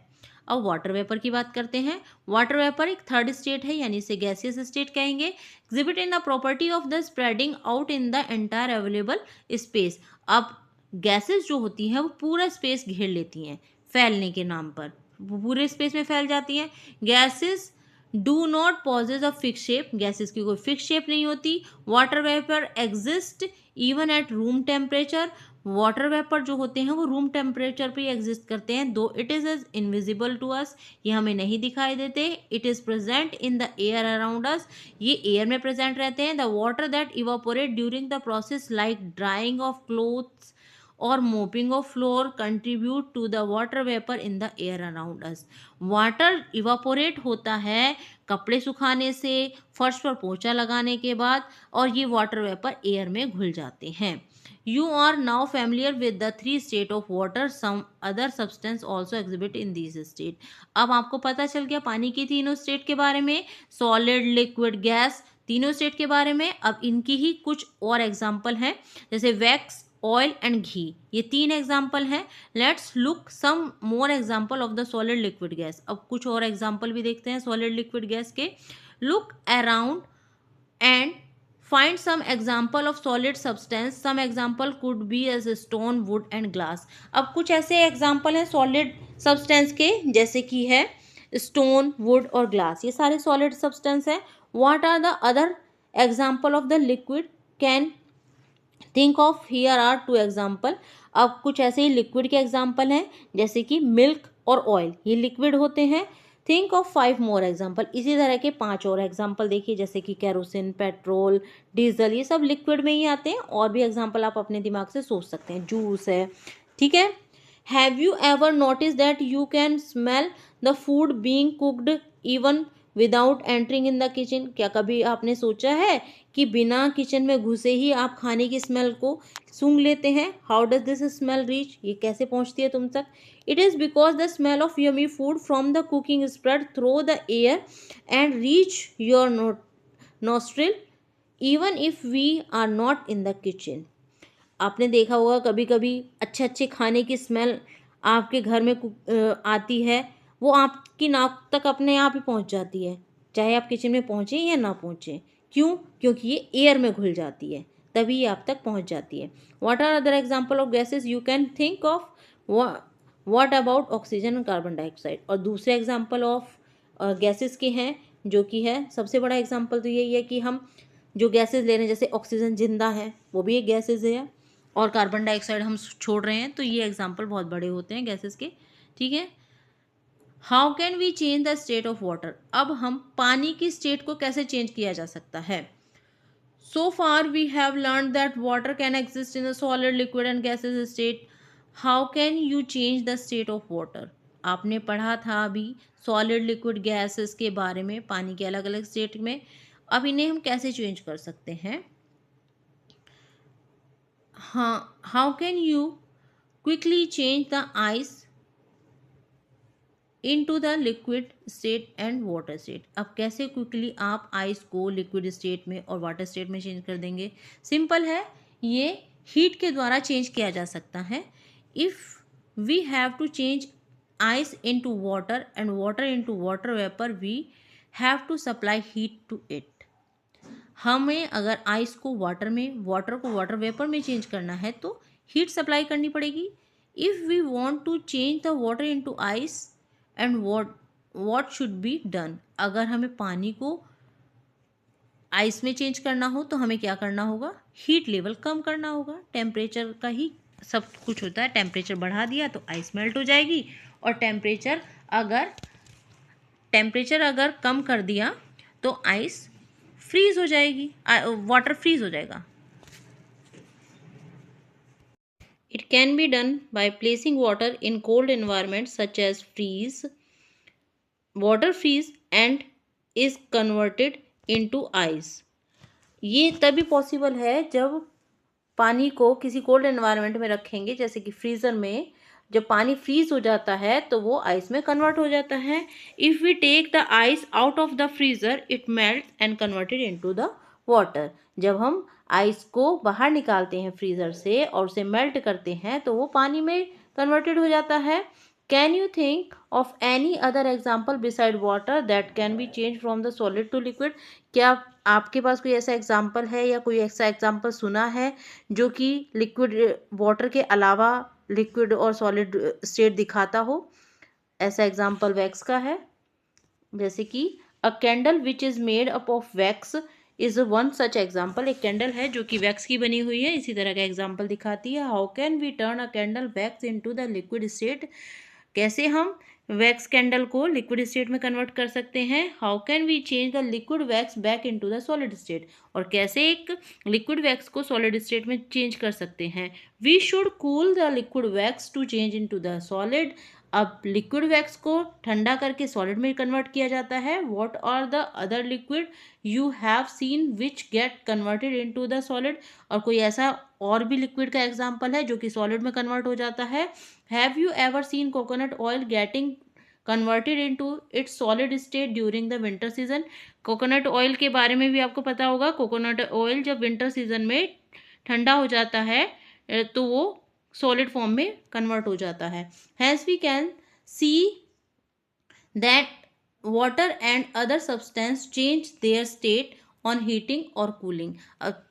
अब वाटर वेपर की बात करते हैं। वाटर वेपर एक थर्ड स्टेट है, यानी इसे गैसियस स्टेट कहेंगे। Exhibit in the property of the spreading out in the entire available space. अब गैसेस जो होती हैं वो पूरा स्पेस घेर लेती हैं फैलने के नाम पर, वो पूरे स्पेस में फैल जाती हैं। Gases do not possess a fix shape, gases की कोई फिक्स शेप नहीं होती। Water vapour exist even at room temperature. Water vapour जो होते हैं वो रूम टेम्परेचर पे एग्जिस्ट करते हैं, though it is as invisible to us, ये हमें नहीं दिखाई देते। It is present in the air around us, ये एयर में प्रेजेंट रहते हैं। The water that evaporate during the process like drying of clothes और mopping of floor contribute to the water vapour in the air around us. Water evaporate होता है कपड़े सुखाने से, फर्श पर पोंछा लगाने के बाद, और ये वाटर वेपर एयर में घुल जाते हैं। You are now familiar with the three state of water. Some other substance also exhibit in these state. अब आपको पता चल गया पानी की तीनों स्टेट के बारे में, सॉलिड, लिक्विड, गैस, तीनों स्टेट के बारे में। अब इनकी ही कुछ और एग्जाम्पल हैं, जैसे वैक्स, ऑयल एंड घी, ये तीन एग्जाम्पल हैं। Let's look some more example of the solid liquid gas. अब कुछ और एग्जाम्पल भी देखते हैं सॉलिड लिक्विड गैस के। Look around and find some example of solid substance. Some example could be as stone, wood and glass. अब कुछ ऐसे एग्जाम्पल हैं सॉलिड सब्सटेंस के, जैसे कि है स्टोन, वुड और ग्लास, ये सारे सॉलिड सब्सटेंस हैं। What are the other example of the liquid? Can think of, here are two example. अब कुछ ऐसे ही लिक्विड के एग्जाम्पल हैं, जैसे कि मिल्क और ऑयल, ये लिक्विड होते हैं। थिंक ऑफ 5 मोर एग्जाम्पल, इसी तरह के 5 और एग्जाम्पल देखिए, जैसे कि कैरोसिन, पेट्रोल, डीजल, ये सब लिक्विड में ही आते हैं। और भी एग्जाम्पल आप अपने दिमाग से सोच सकते हैं, जूस है, ठीक है। Have you ever notice that you can smell the food being cooked even without entering in the kitchen? क्या कभी आपने सोचा है कि बिना किचन में घुसे ही आप खाने की स्मेल को सूंघ लेते हैं? How does this smell reach, ये कैसे पहुंचती है तुम तक? It is because the smell of yummy food from the cooking spread through the air and reach your nostril even if we are not in the kitchen. आपने देखा होगा कभी कभी अच्छे अच्छे खाने की स्मेल आपके घर में आती है, वो आपकी नाक तक अपने आप ही पहुंच जाती है, चाहे आप किचन में पहुंचे या ना पहुंचे। क्यों? क्योंकि ये एयर में घुल जाती है, तभी ये आप तक पहुंच जाती है। What are other example of gases you can think of? What about oxygen and carbon dioxide? और दूसरे एग्जाम्पल ऑफ गैसेज के हैं, जो कि है सबसे बड़ा एग्जाम्पल तो यही है कि हम जो गैसेज ले रहे हैं, जैसे ऑक्सीजन जिंदा है, वो भी एक गैसेज है, और कार्बन डाइऑक्साइड हम छोड़ रहे हैं, तो ये एग्जाम्पल बहुत बड़े होते हैं गैसेस के, ठीक है। How can we change the state of water? अब हम पानी की स्टेट को कैसे चेंज किया जा सकता है? So far we have learn that water can exist in the solid, liquid and gases state. How can you change the state of water? आपने पढ़ा था अभी सॉलिड, लिक्विड, गैसेस के बारे में, पानी के अलग अलग स्टेट में। अब इन्हें हम कैसे चेंज कर सकते हैं? हाँ, how can you quickly change the ice into the liquid state and water state? अब कैसे क्विकली आप आइस को लिक्विड स्टेट में और वाटर स्टेट में चेंज कर देंगे? सिंपल है, ये हीट के द्वारा चेंज किया जा सकता है। If we have to change ice into water and water into water vapour, we have to supply heat to it. हमें अगर आइस को वाटर में, वाटर को वाटर वेपर में चेंज करना है तो हीट सप्लाई करनी पड़ेगी। If we want to change the water into ice and what should be done? अगर हमें पानी को आइस में चेंज करना हो तो हमें क्या करना होगा? हीट लेवल कम करना होगा। टेम्परेचर का ही सब कुछ होता है, टेम्परेचर बढ़ा दिया तो आइस मेल्ट हो जाएगी, और टेम्परेचर अगर कम कर दिया तो आइस फ्रीज हो जाएगी, वाटर फ्रीज हो जाएगा। It can be done by placing water in cold environments such as freeze water freeze and is converted into ice. ये तभी पॉसिबल है जब पानी को किसी कोल्ड एनवायरनमेंट में रखेंगे, जैसे कि फ्रीज़र में। जब पानी फ्रीज हो जाता है तो वो आइस में कन्वर्ट हो जाता है। If we take the ice out of the freezer it melt and converted into the water. जब हम आइस को बाहर निकालते हैं फ्रीज़र से और उसे मेल्ट करते हैं तो वो पानी में कन्वर्टेड हो जाता है। Can you think of any other example beside water that can be change from the solid to liquid? क्या आपके पास कोई ऐसा एग्जाम्पल है या कोई ऐसा एग्जाम्पल सुना है जो कि लिक्विड वाटर के अलावा लिक्विड और सॉलिड स्टेट दिखाता हो? ऐसा एग्जाम्पल वैक्स का है, जैसे कि अ candle which is made up of wax is one such example. एक कैंडल है जो कि वैक्स की बनी हुई है, इसी तरह का एग्जाम्पल दिखाती है। How can we turn a candle wax into the liquid state? कैसे हम वैक्स कैंडल को लिक्विड स्टेट में कन्वर्ट कर सकते हैं? How can we change the liquid wax back into the solid state? और कैसे एक लिक्विड वैक्स को सॉलिड स्टेट में चेंज कर सकते हैं? We should cool the liquid wax to change into the solid. अब लिक्विड वैक्स को ठंडा करके सॉलिड में कन्वर्ट किया जाता है। What are the other liquid you have seen which get converted into the solid? और कोई ऐसा और भी लिक्विड का एग्जाम्पल है जो कि सॉलिड में कन्वर्ट हो जाता है? Have you ever seen coconut oil getting converted into its solid state during the winter season? Coconut oil के बारे में भी आपको पता होगा। कोकोनट ऑयल जब विंटर सीजन में ठंडा हो जाता है तो वो सॉलिड फॉर्म में कन्वर्ट हो जाता है। Hence we can see that water and other substance change their state on heating और कूलिंग।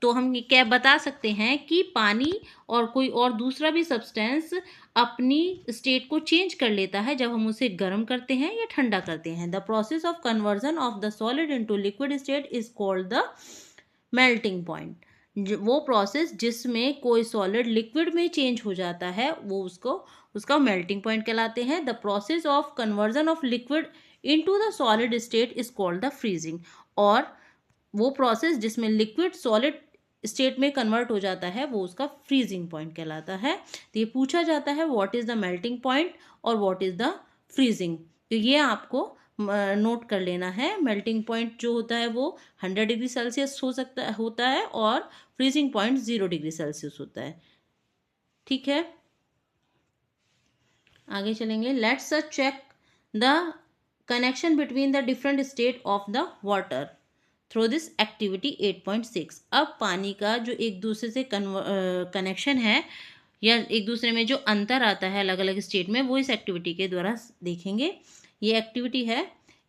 तो हम क्या बता सकते हैं कि पानी और कोई और दूसरा भी सब्सटेंस अपनी स्टेट को चेंज कर लेता है जब हम उसे गर्म करते हैं या ठंडा करते हैं। The process of conversion of the solid into liquid state is called the melting point. वो प्रोसेस जिसमें कोई सॉलिड लिक्विड में चेंज हो जाता है वो उसका मेल्टिंग पॉइंट कहलाते हैं। The process of conversion of liquid into the solid state is called the freezing. और वो प्रोसेस जिसमें लिक्विड सॉलिड स्टेट में कन्वर्ट हो जाता है वो उसका फ्रीजिंग पॉइंट कहलाता है। तो ये पूछा जाता है what is the melting point और व्हाट इज़ द फ्रीजिंग। तो ये आपको नोट कर लेना है। मेल्टिंग पॉइंट जो होता है वो 100 डिग्री सेल्सियस होता है और फ्रीजिंग पॉइंट 0 डिग्री सेल्सियस होता है। ठीक है, आगे चलेंगे। Let's check the connection between the different state of the water through this activity 8.6। अब पानी का जो एक दूसरे से कनेक्शन है या एक दूसरे में जो अंतर आता है अलग अलग स्टेट में, वो इस एक्टिविटी के द्वारा देखेंगे। ये एक्टिविटी है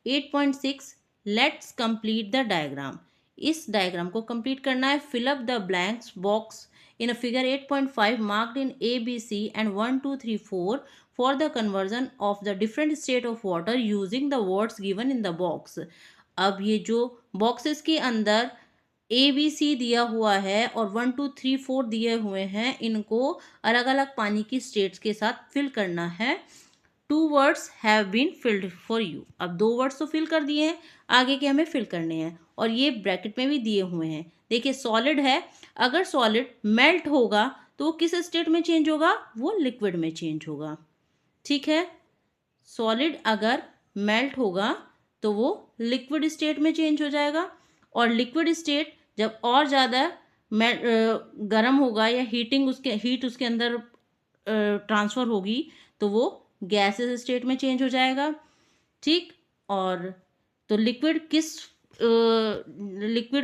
8.6। Let's complete the diagram. इस डायग्राम को कंप्लीट करना है। Fill up the blanks box in a figure 8.5 marked in A, B, C and 1, 2, 3, 4 for the conversion of the different state of water using the words given in the box। अब ये जो boxes के अंदर ABC दिया हुआ है और 1, 2, 3, 4 दिए हुए हैं, इनको अलग अलग पानी की स्टेट्स के साथ फिल करना है। 2 words have been filled for you। अब 2 वर्ड्स तो फिल कर दिए हैं, आगे के हमें फिल करने हैं और ये ब्रैकेट में भी दिए हुए हैं। देखिए सॉलिड है, अगर सॉलिड मेल्ट होगा तो वो किस स्टेट में चेंज होगा? वो लिक्विड में चेंज होगा। ठीक है, सॉलिड अगर मेल्ट होगा तो वो लिक्विड स्टेट में चेंज हो जाएगा और लिक्विड स्टेट जब और ज़्यादा गर्म होगा या हीट उसके अंदर ट्रांसफ़र होगी तो वो गैसेस स्टेट में चेंज हो जाएगा। ठीक, और तो लिक्विड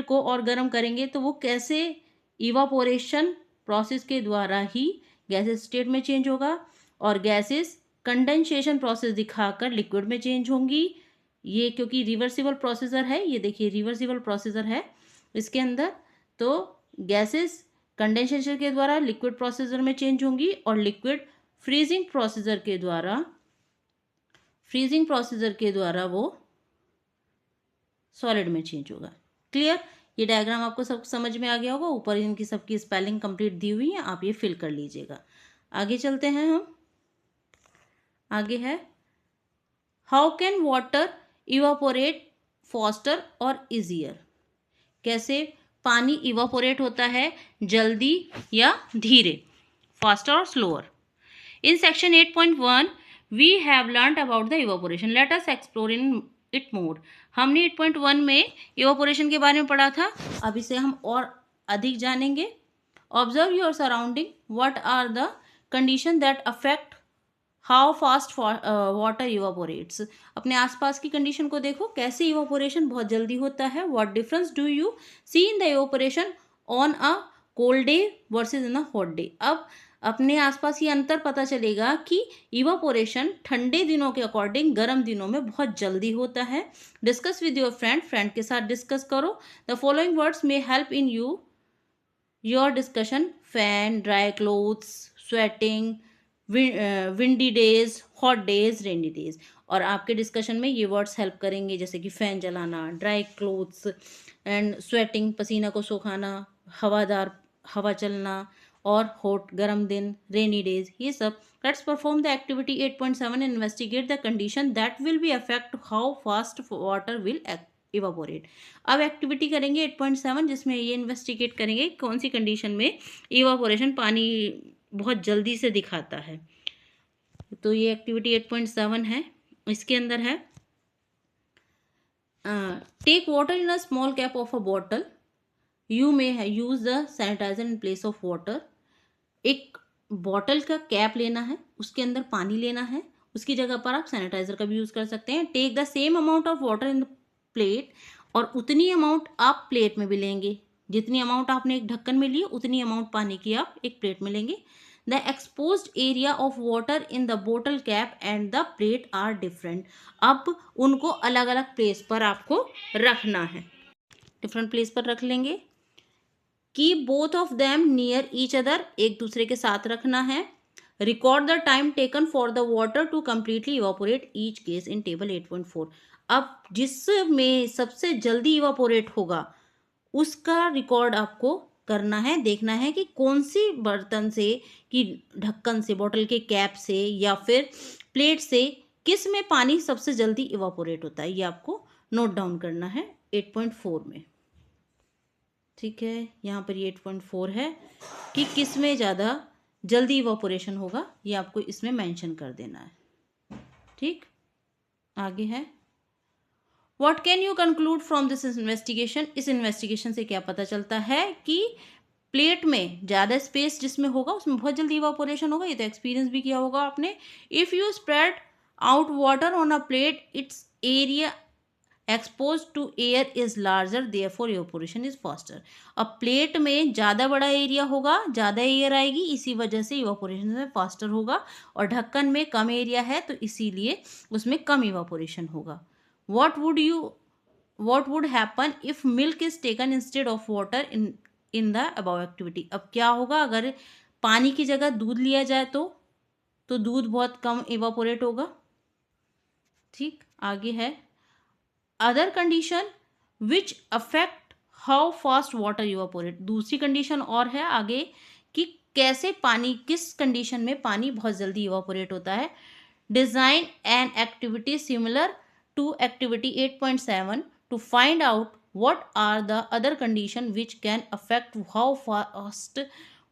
को और गर्म करेंगे तो वो कैसे? इवापोरेशन प्रोसेस के द्वारा ही गैसेस स्टेट में चेंज होगा और गैसेस कंडेंसेशन प्रोसेस दिखाकर लिक्विड में चेंज होंगी। ये क्योंकि रिवर्सिबल प्रोसीजर है, ये देखिए रिवर्सिबल प्रोसीजर है इसके अंदर, तो गैसेस कंडेंसेशन के द्वारा लिक्विड प्रोसीजर में चेंज होंगी और लिक्विड फ्रीजिंग प्रोसीजर के द्वारा वो सॉलिड में चेंज होगा। क्लियर? ये डायग्राम आपको सब समझ में आ गया होगा। ऊपर इनकी सबकी स्पेलिंग कंप्लीट दी हुई है, आप ये फिल कर लीजिएगा। आगे चलते हैं हम। आगे है how can water evaporate faster और इजियर? कैसे पानी इवापोरेट होता है, जल्दी या धीरे, फास्टर और slower? In section 8.1 we have learned about the evaporation, let us explore in it more. हमने 8.1 में इवापोरेशन के बारे में पढ़ा था, अब इसे हम और अधिक जानेंगे। Observe your surrounding, what are the condition that affect how fast water evaporates. अपने आसपास की कंडीशन को देखो, कैसे इवापोरेशन बहुत जल्दी होता है। What difference do you see in the evaporation on a cold day versus in a hot day. अब अपने आसपास ये अंतर पता चलेगा कि इवापोरेशन ठंडे दिनों के अकॉर्डिंग गर्म दिनों में बहुत जल्दी होता है। Discuss with your friend, friend के साथ डिस्कस करो। The following words may help in your discussion: fan, dry clothes, sweating, windy days, hot days, rainy days. और आपके डिस्कशन में ये वर्ड्स हेल्प करेंगे, जैसे कि फ़ैन चलाना, ड्राई क्लोथ्स एंड स्वेटिंग, पसीना को सुखाना, हवादार हवा चलना, और हॉट गर्म दिन, रेनी डेज, ये सब। Let's perform the activity 8.7 and investigate the condition that will be affect how fast water will evaporate. अब एक्टिविटी करेंगे 8.7, जिसमें ये इन्वेस्टिगेट करेंगे कौन सी कंडीशन में इवापोरेशन पानी बहुत जल्दी से दिखाता है। तो ये एक्टिविटी 8.7 है। इसके अंदर है take water in a small cap of a bottle, you may use the sanitizer in place of water. एक बॉटल का कैप लेना है, उसके अंदर पानी लेना है, उसकी जगह पर आप सैनिटाइजर का भी यूज कर सकते हैं। Take the same amount of water in the plate, और उतनी अमाउंट आप प्लेट में भी लेंगे। जितनी अमाउंट आपने एक ढक्कन में ली, उतनी अमाउंट पानी की आप एक प्लेट में लेंगे। The exposed area of water in the bottle cap and the plate are different. अब उनको अलग अलग प्लेस पर आपको रखना है, डिफरेंट प्लेस पर रख लेंगे। Keep both of them near each other, एक दूसरे के साथ रखना है। Record the time taken for the water to completely evaporate each case in table 8.4। अब जिसमें सबसे जल्दी इवापोरेट होगा उसका रिकॉर्ड आपको करना है, देखना है कि कौन सी बर्तन से, कि ढक्कन से, बॉटल के कैप से या फिर प्लेट से, किस में पानी सबसे जल्दी इवापोरेट होता है। ये आपको नोट डाउन करना है 8.4 में। ठीक है, यहाँ पर ये 8.4 है कि किस में ज़्यादा जल्दी इवापोरेशन होगा, ये आपको इसमें मेंशन कर देना है। ठीक, आगे है what can you conclude from this investigation. इस इन्वेस्टिगेशन से क्या पता चलता है कि प्लेट में ज़्यादा स्पेस जिसमें होगा उसमें बहुत जल्दी इवापोरेशन होगा। ये तो एक्सपीरियंस भी किया होगा आपने। If you spread out water on a plate, its area expose to air is larger, therefore evaporation is faster. अब प्लेट में ज़्यादा बड़ा एरिया होगा, ज़्यादा एयर आएगी, इसी वजह से इवापोरेशन में फास्टर होगा। और ढक्कन में कम एरिया है तो इसीलिए उसमें कम इवापोरेशन होगा। What would happen if milk is taken instead of water in the above activity। अब क्या होगा अगर पानी की जगह दूध लिया जाए तो दूध बहुत कम इवापोरेट होगा। ठीक, आगे है other condition which affect how fast water evaporate. दूसरी कंडीशन और है आगे कि कैसे पानी, किस कंडीशन में पानी बहुत जल्दी इवापोरेट होता है। Design an activity similar to activity 8.7 to find out what are the other condition which can affect how fast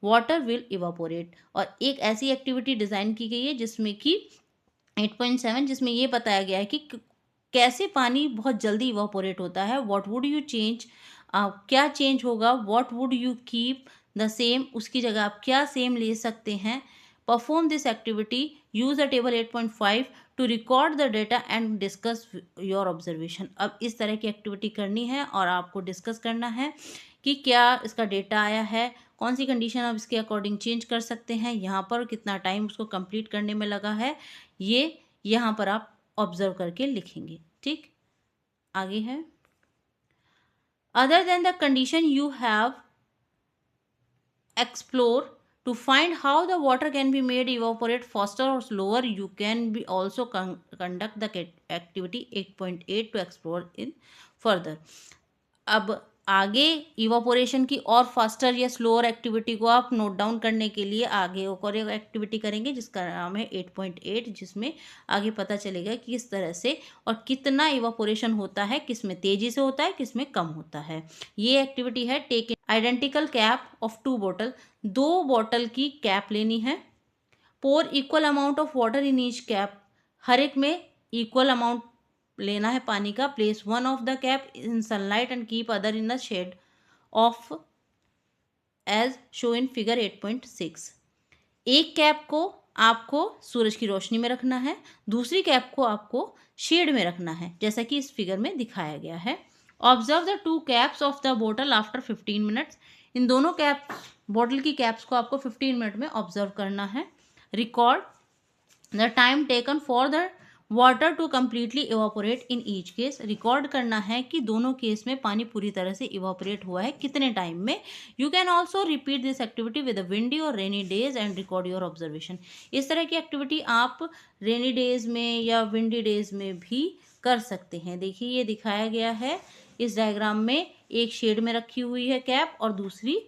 water will evaporate। और एक ऐसी एक्टिविटी डिज़ाइन की गई है जिसमें कि 8.7, जिसमें ये बताया गया है कि कैसे पानी बहुत जल्दी इवापोरेट होता है। व्हाट वुड यू चेंज, क्या चेंज होगा। What would you keep the same, उसकी जगह आप क्या सेम ले सकते हैं। Perform this activity, use the table 8.5 to record the data and discuss your observation. अब इस तरह की एक्टिविटी करनी है और आपको डिस्कस करना है कि क्या इसका डेटा आया है, कौन सी कंडीशन आप इसके अकॉर्डिंग चेंज कर सकते हैं, यहाँ पर कितना टाइम उसको कंप्लीट करने में लगा है, ये यहाँ पर आप ऑब्जर्व करके लिखेंगे। ठीक, आगे है other than the condition you have explore to find how the water can be made evaporate faster or slower, you can be also conduct the activity 8.8 to explore in further। अब आगे evaporation की और faster या slower activity को आप note down करने के लिए आगे और एक एक्टिविटी करेंगे जिसका नाम है 8.8, जिसमें आगे पता चलेगा कि किस तरह से और कितना इवापोरेशन होता है, किस में तेज़ी से होता है, किस में कम होता है। ये एक्टिविटी है take identical cap of 2 bottle, 2 bottle की कैप लेनी है। Pour equal amount of water in each cap, हर एक में इक्वल अमाउंट लेना है पानी का। Place one of the cap in sunlight and keep other in the shade of as show in figure 8.6। एक कैप को आपको सूरज की रोशनी में रखना है, दूसरी कैप को आपको शेड में रखना है, जैसा कि इस फिगर में दिखाया गया है। Observe the two caps of the बोतल आफ्टर 15 मिनट्स। इन दोनों कैप बोतल की कैप्स को आपको 15 मिनट में ऑब्जर्व करना है। Record the time taken for the water to completely evaporate in each case. Record करना है कि दोनों केस में पानी पूरी तरह से इवापोरेट हुआ है कितने टाइम में। You can also repeat this activity with windy or rainy days and record your observation. इस तरह की एक्टिविटी आप रेनी डेज में या विंडी डेज में भी कर सकते हैं। देखिए ये दिखाया गया है इस डायग्राम में, एक शेड में रखी हुई है कैप और दूसरी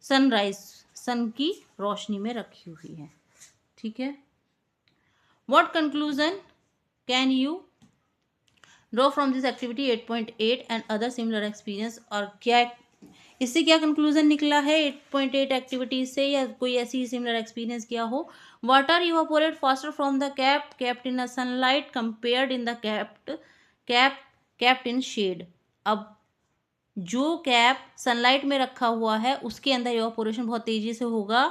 सनराइज सन की रोशनी में रखी हुई है। ठीक है। What conclusion can you draw from this activity 8.8 and other similar experience. और क्या इससे क्या कंक्लूजन निकला है 8.8 एक्टिविटीज से, या कोई ऐसी सिमिलर एक्सपीरियंस किया हो। Water evaporate faster from the cap kept in the sunlight compared in the kept in shade. अब जो कैप सनलाइट में रखा हुआ है उसके अंदर इवापोरेशन बहुत तेजी से होगा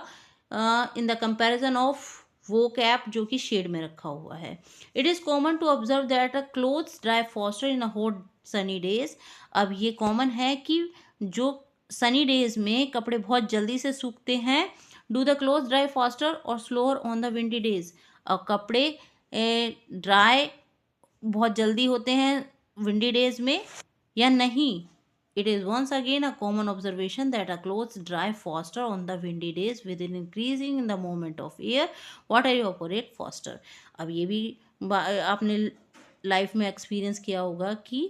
इन द कंपैरिजन ऑफ वो कैप जो कि शेड में रखा हुआ है। It is common to observe that a clothes dry faster in a hot sunny days. अब ये कॉमन है कि जो सनी डेज में कपड़े बहुत जल्दी से सूखते हैं। Do the clothes dry faster और slower on the windy days. अब कपड़े ड्राई बहुत जल्दी होते हैं विंडी डेज में या नहीं। It is once again a common observation that our clothes dry faster on the windy days with an increasing in the movement of air, water evaporate faster। अब ये भी आपने लाइफ में एक्सपीरियंस किया होगा कि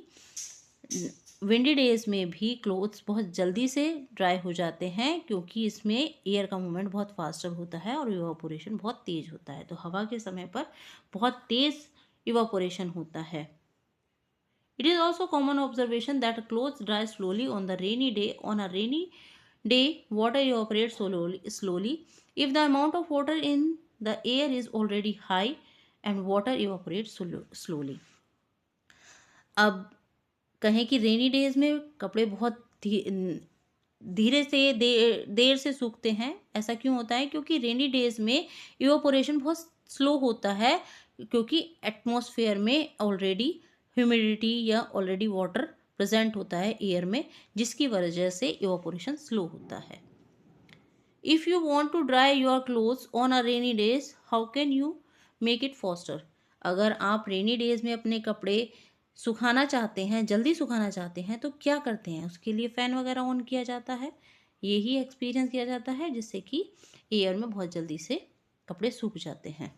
विंडी डेज में भी क्लोथ्स बहुत जल्दी से ड्राई हो जाते हैं क्योंकि इसमें एयर का मूवमेंट बहुत फास्टर होता है और इवापोरेशन बहुत तेज़ होता है। तो हवा के समय पर बहुत तेज़ इवापोरेशन होता है। It is also common observation that clothes dry slowly on the rainy day. On a rainy day, water evaporates slowly if the amount of water in the air is already high and water evaporates slowly. अब कहें कि rainy days में कपड़े बहुत धीरे से देर से सूखते हैं। ऐसा क्यों होता है? क्योंकि रेनी डेज में इवापोरेशन बहुत स्लो होता है क्योंकि एटमॉस्फेयर में ऑलरेडी ह्यूमिडिटी या ऑलरेडी वाटर प्रेजेंट होता है एयर में, जिसकी वजह से इवापोरेशन स्लो होता है। If you want to dry your clothes on a rainy days, how can you make it faster. अगर आप रेनी डेज में अपने कपड़े सुखाना चाहते हैं, जल्दी सुखाना चाहते हैं, तो क्या करते हैं? उसके लिए फ़ैन वगैरह ऑन किया जाता है, यही एक्सपीरियंस किया जाता है जिससे कि एयर में बहुत जल्दी से कपड़े सूख जाते हैं।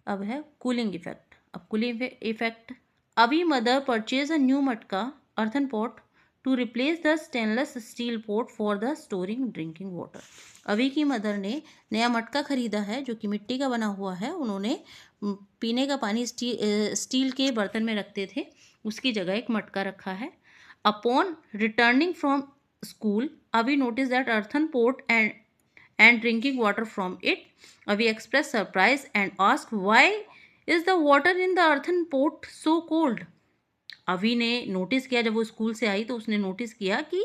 अब है कूलिंग इफेक्ट। अब कूलिंग इफेक्ट, अभी मदर परचेज अ न्यू मटका earthen pot to replace the stainless steel pot for the storing drinking water। अभी की मदर ने नया मटका खरीदा है जो कि मिट्टी का बना हुआ है। उन्होंने पीने का पानी स्टील के बर्तन में रखते थे, उसकी जगह एक मटका रखा है। अपॉन रिटर्निंग फ्रॉम स्कूल, अभी notice that earthen pot and drinking water from it। अभी express surprise and ask why is the water in the earthen pot so cold। अभी ने नोटिस किया, जब वो स्कूल से आई तो उसने नोटिस किया कि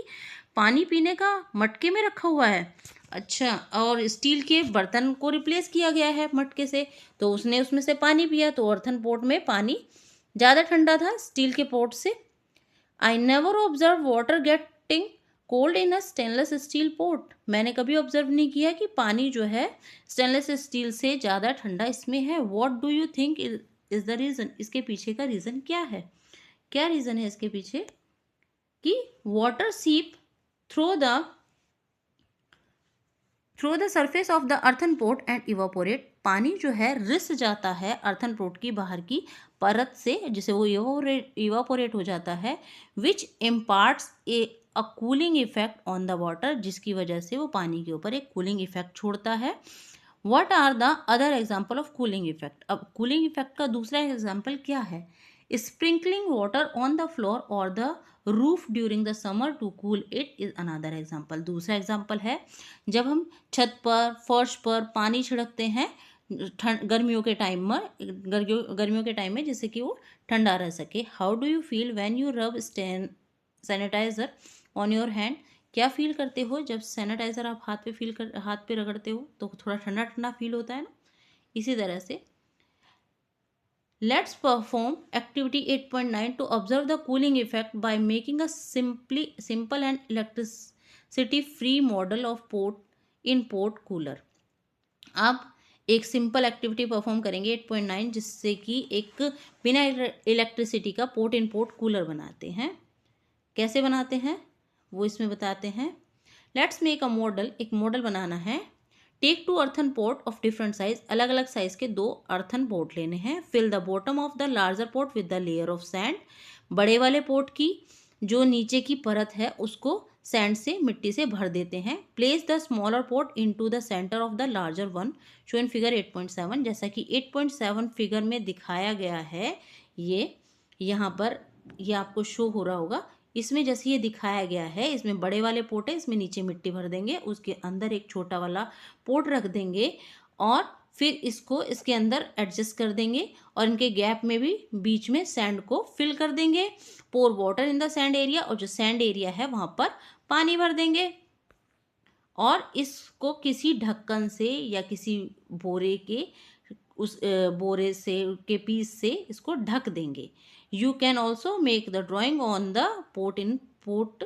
पानी पीने का मटके में रखा हुआ है। अच्छा, और स्टील के बर्तन को रिप्लेस किया गया है मटके से, तो उसने उसमें से पानी पिया तो अर्थन पोट में पानी ज़्यादा ठंडा था स्टील के पोट से। I never observe water getting cold in a stainless steel pot. मैंने कभी ऑब्जर्व नहीं किया कि पानी जो है स्टेनलेस स्टील से ज़्यादा ठंडा इसमें है। What do you think is the reason. इसके पीछे का रीज़न क्या है? क्या रीज़न है इसके पीछे? कि water seep through the surface of the earthen pot and evaporate. पानी जो है रिस जाता है अर्थन पोट की बाहर की परत से, जिसे वो इवापोरेट हो जाता है, which imparts a cooling effect on the water, जिसकी वजह से वो पानी के ऊपर एक कूलिंग इफेक्ट छोड़ता है। What are the other example of cooling effect. अब कूलिंग इफेक्ट का दूसरा एग्जाम्पल क्या है? Sprinkling water on the floor or the roof during the summer to cool it is another example. दूसरा एग्जाम्पल है जब हम छत पर फर्श पर पानी छिड़कते हैं गर्मियों के टाइम में, गर्मियों के टाइम में, जिससे कि वो ठंडा रह सके। How do you feel when you rub sanitizer on your hand? क्या फील करते हो जब सैनिटाइजर आप हाथ पे रगड़ते हो तो थोड़ा ठंडा ठंडा फील होता है ना। इसी तरह से let's perform activity 8.9 to observe the cooling effect by making a simple and electricity free model of pot cooler. अब एक सिंपल एक्टिविटी परफॉर्म करेंगे 8.9, जिससे कि एक बिना इलेक्ट्रिसिटी का पोर्ट इन पोर्ट कूलर बनाते हैं। कैसे बनाते हैं वो इसमें बताते हैं। लेट्स मेक अ मॉडल, एक मॉडल बनाना है। Take 2 earthen pot of different size, अलग अलग साइज के 2 अर्थन पोर्ट लेने हैं। Fill the bottom of the larger pot with the layer of sand, बड़े वाले पोर्ट की जो नीचे की परत है उसको सैंड से, मिट्टी से भर देते हैं। Place the smaller port into the centre of the larger one, show in figure 8.7। जैसा कि 8.7 फिगर में दिखाया गया है, ये यहाँ पर ये आपको शो हो रहा होगा। इसमें जैसे ये दिखाया गया है, इसमें बड़े वाले पोर्ट है, इसमें नीचे मिट्टी भर देंगे, उसके अंदर एक छोटा वाला पोर्ट रख देंगे और फिर इसको इसके अंदर एडजस्ट कर देंगे और इनके गैप में भी बीच में सैंड को फिल कर देंगे। Pour water in the sand area, और जो सैंड एरिया है वहाँ पर पानी भर देंगे और इसको किसी ढक्कन से या किसी बोरे के बोरे से के पीस से इसको ढक देंगे। You can also make the drawing on the pot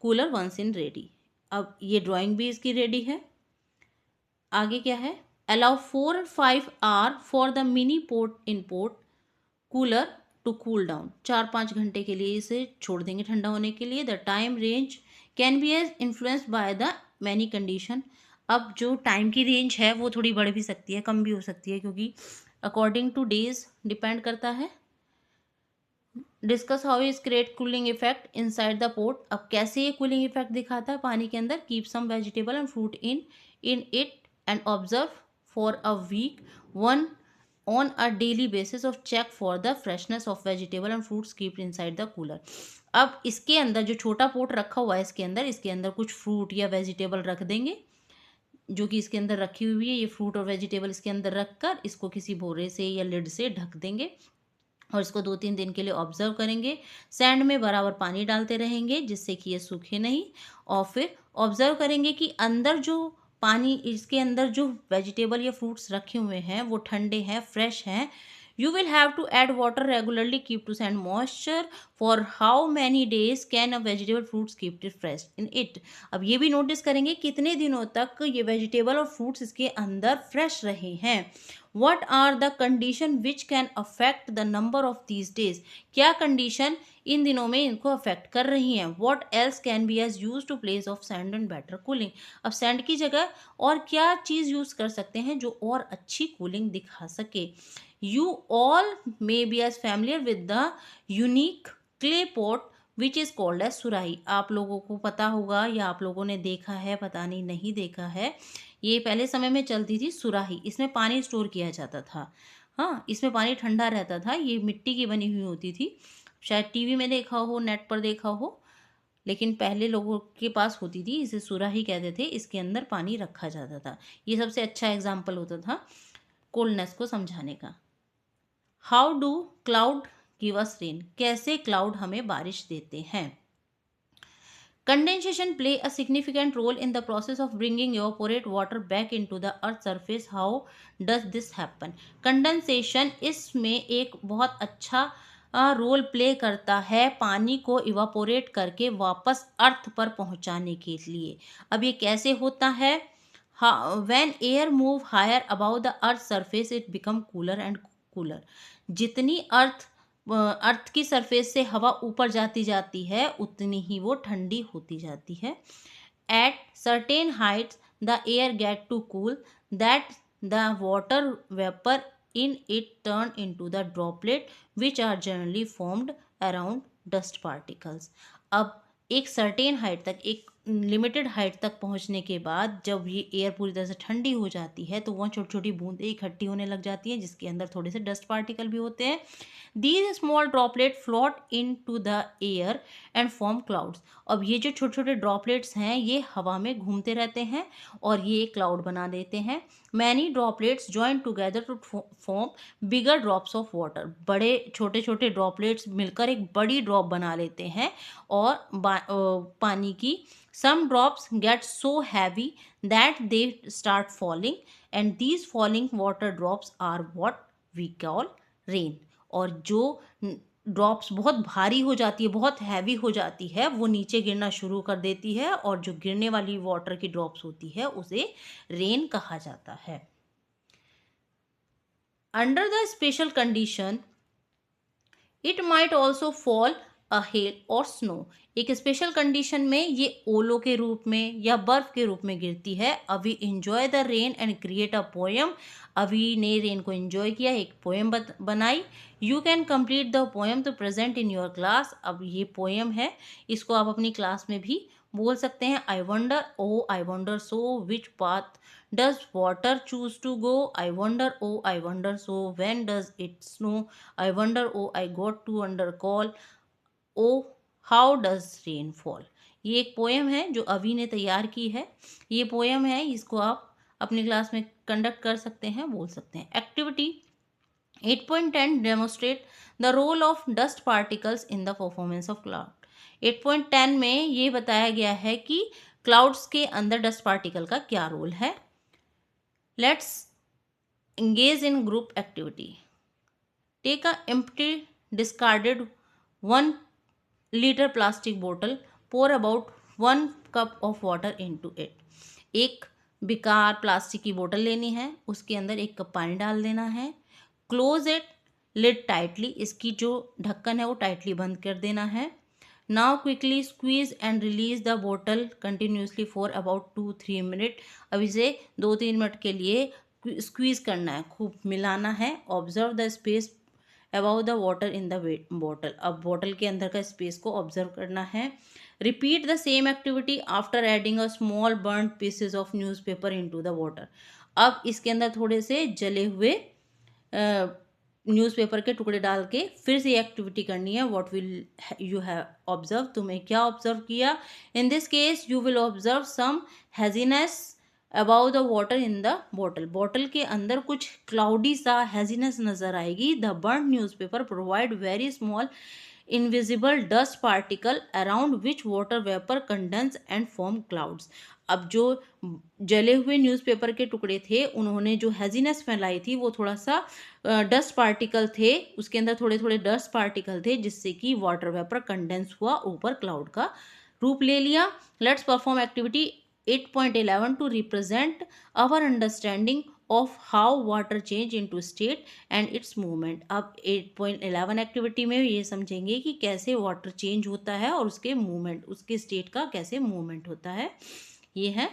cooler once in ready. अब ये ड्राइंग भी इसकी रेडी है। आगे क्या है? अलाउ 4 और 5 hour for the mini pot in pot cooler to cool down, 4-5 घंटे के लिए इसे छोड़ देंगे ठंडा होने के लिए। The time range can be as influenced by the many condition. अब जो टाइम की रेंज है वो थोड़ी बढ़ भी सकती है, कम भी हो सकती है, क्योंकि अकॉर्डिंग टू डेज डिपेंड करता है। Discuss how is create cooling effect inside the port. अब कैसे ये कूलिंग इफेक्ट दिखाता है पानी के अंदर। Keep some vegetable and fruit in it and observe for a week one on a daily basis of check for the freshness of vegetable and fruits keeped inside the cooler. अब इसके अंदर जो छोटा पोर्ट रखा हुआ है, इसके अंदर कुछ फ्रूट या वेजिटेबल रख देंगे, जो कि इसके अंदर रखी हुई है। ये फ्रूट और वेजिटेबल इसके अंदर रखकर इसको किसी बोरे से या लिड से ढक देंगे और इसको 2-3 दिन के लिए ऑब्जर्व करेंगे। सैंड में बराबर पानी डालते रहेंगे जिससे कि ये सूखे नहीं, और फिर ऑब्जर्व करेंगे कि अंदर जो पानी, इसके अंदर जो वेजिटेबल या फ्रूट्स रखे हुए हैं वो ठंडे हैं, फ्रेश हैं। You will have to add water regularly, keep to sand moisture for how many days can a vegetable fruits keep it fresh in it। अब ये भी नोटिस करेंगे कितने दिनों तक ये वेजिटेबल और फ्रूट्स इसके अंदर फ्रेश रहे हैं। What are the condition which can affect the number of these days? क्या कंडीशन इन दिनों में इनको अफेक्ट कर रही हैं। What else can be as used to place of sand and better cooling? अब सैंड की जगह और क्या चीज़ यूज़ कर सकते हैं जो और अच्छी कूलिंग दिखा सके। You all may be as familiar with the unique clay pot which is called as सुराही। आप लोगों को पता होगा या आप लोगों ने देखा है, पता नहीं देखा है, ये पहले समय में चलती थी सुराही। इसमें पानी स्टोर किया जाता था। हाँ, इसमें पानी ठंडा रहता था। ये मिट्टी की बनी हुई होती थी। शायद टीवी में देखा हो, नेट पर देखा हो, लेकिन पहले लोगों के पास होती थी। इसे सुराही कहते थे। इसके अंदर पानी रखा जाता था। ये सबसे अच्छा एग्जाम्पल होता था कोल्डनेस को समझाने का। How do cloud give us rain? कैसे क्लाउड हमें बारिश देते हैं। Condensation play a significant role in the process of bringing evaporate water back into the earth surface. How does this happen? Condensation इसमें एक बहुत अच्छा रोल प्ले करता है पानी को इवापोरेट करके वापस अर्थ पर पहुंचाने के लिए। अब ये कैसे होता है? When air move higher above the earth surface, it become cooler and cooler. जितनी अर्थ की सरफेस से हवा ऊपर जाती है उतनी ही वो ठंडी होती जाती है। At certain heights the air get to cool that the water vapour in it turn into the droplet which are generally formed around dust particles. अब एक सर्टेन हाइट तक, एक लिमिटेड हाइट तक पहुंचने के बाद जब ये एयर पूरी तरह से ठंडी हो जाती है तो वहाँ छोटी छोटी बूंदें इकट्ठी होने लग जाती हैं, जिसके अंदर थोड़े से डस्ट पार्टिकल भी होते हैं. These small droplets float into the air and form clouds. अब ये जो छोटे छोटे ड्रॉपलेट्स हैं ये हवा में घूमते रहते हैं और ये एक क्लाउड बना देते हैं. Many droplets join together to form bigger drops of water. बड़े छोटे छोटे ड्रॉपलेट्स मिलकर एक बड़ी ड्रॉप बना लेते हैं और पानी की. Some drops get so heavy that they start falling, and these falling water drops are what we call rain. और जो ड्रॉप्स बहुत भारी हो जाती है, बहुत हैवी हो जाती है, वो नीचे गिरना शुरू कर देती है और जो गिरने वाली वाटर की ड्रॉप्स होती है उसे रेन कहा जाता है. Under the special condition it might also fall a hello और स्नो. एक स्पेशल कंडीशन में ये ओलो के रूप में या बर्फ के रूप में गिरती है. Abhi enjoy the rain and create a poem. Abhi ने रेन को एंजॉय किया, एक पोएम बनाई. You can complete the poem to present in your class. अब ये पोएम है, इसको आप अपनी क्लास में भी बोल सकते हैं. I wonder so which path does water choose to go? I wonder so when does it snow? I wonder, oh I got to under call. Oh how does rain fall? ये एक poem है जो अभी ने तैयार की है. ये पोएम है, इसको आप अपनी क्लास में कंडक्ट कर सकते हैं, बोल सकते हैं. Activity 8.10 demonstrate the role of dust particles in the performance of cloud. 8.10 में ये बताया गया है कि क्लाउड्स के अंदर डस्ट पार्टिकल का क्या रोल है. Let's engage in group activity. Take a empty discarded 1 liter plastic bottle. Pour about 1 cup of water into it. एक बेकार प्लास्टिक की बोतल लेनी है, उसके अंदर 1 कप पानी डाल देना है. Close it lid tightly. इसकी जो ढक्कन है वो टाइटली बंद कर देना है. Now quickly squeeze and release the bottle continuously for about 2-3 minutes. अब इसे 2-3 मिनट के लिए स्क्वीज करना है, खूब मिलाना है. Observe the space about the water in the bottle. अब बॉटल के अंदर का स्पेस को ऑब्जर्व करना है. Repeat the same activity after adding a small burn pieces of newspaper into the water. अब इसके अंदर थोड़े से जले हुए न्यूज़पेपर के टुकड़े डाल के फिर से एक्टिविटी करनी है. What will you have observe? तुम्हें क्या ऑब्जर्व किया? In this case you will observe some haziness about the water in the bottle. Bottle के अंदर कुछ क्लाउडी सा हैजीनेस नजर आएगी. The burn newspaper provide very small invisible dust particle around which water vapour condense and form clouds. अब जो जले हुए न्यूज़पेपर के टुकड़े थे उन्होंने जो हैजीनेस फैलाई थी वो थोड़ा सा डस्ट पार्टिकल थे, उसके अंदर थोड़े थोड़े डस्ट पार्टिकल थे जिससे कि वाटर वेपर कंडेंस हुआ, ऊपर क्लाउड का रूप ले लिया. Let's perform activity 8.11 to represent our understanding of how water change into state and its movement. अब 8.11 एक्टिविटी में ये समझेंगे कि कैसे वाटर चेंज होता है और उसके मूवमेंट, उसके स्टेट का कैसे मूवमेंट होता है. ये है.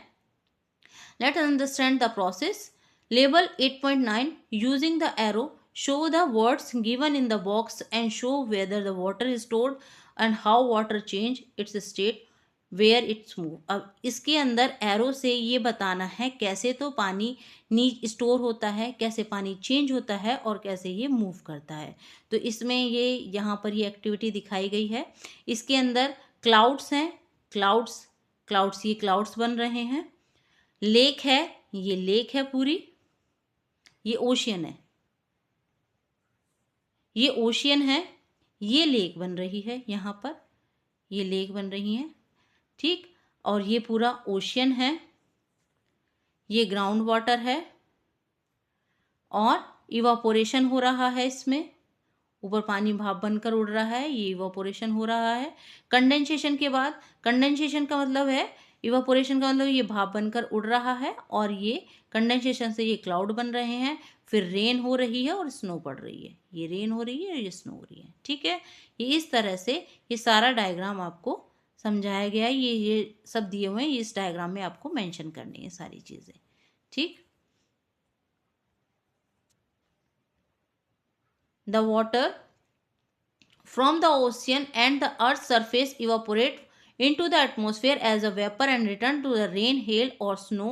Let's understand the process. Label 8.9 using the arrow show the words given in the box and show whether the water is stored and how water change its state where it's move. अब इसके अंदर arrow से ये बताना है कैसे तो पानी स्टोर होता है, कैसे पानी चेंज होता है और कैसे ये मूव करता है. तो इसमें ये यहाँ पर ये एक्टिविटी दिखाई गई है. इसके अंदर क्लाउड्स हैं, क्लाउड्स ये क्लाउड्स बन रहे हैं. लेक है, ये लेक है पूरी. ये ओशियन है, ये ओशियन है. ये लेक बन रही है, यहाँ पर ये लेक बन रही है, ठीक. और ये पूरा ओशियन है. ये ग्राउंड वाटर है और इवापोरेशन हो रहा है. इसमें ऊपर पानी भाप बनकर उड़ रहा है, ये इवापोरेशन हो रहा है. कंडेंसेशन के बाद, कंडेंसेशन का मतलब है, इवापोरेशन का मतलब ये भाप बनकर उड़ रहा है और ये कंडेंसेशन से ये क्लाउड बन रहे हैं. फिर रेन हो रही है और स्नो पड़ रही है. ये रेन हो रही है और ये स्नो हो रही है, ठीक है. ये इस तरह से ये सारा डायग्राम आपको समझाया गया है. ये सब दिए हुए हैं, ये इस डायग्राम में आपको मेंशन करनी है सारी चीज़ें, ठीक. The water from the ocean and the earth's surface evaporate into the atmosphere as a vapor and return to the rain, hail or snow,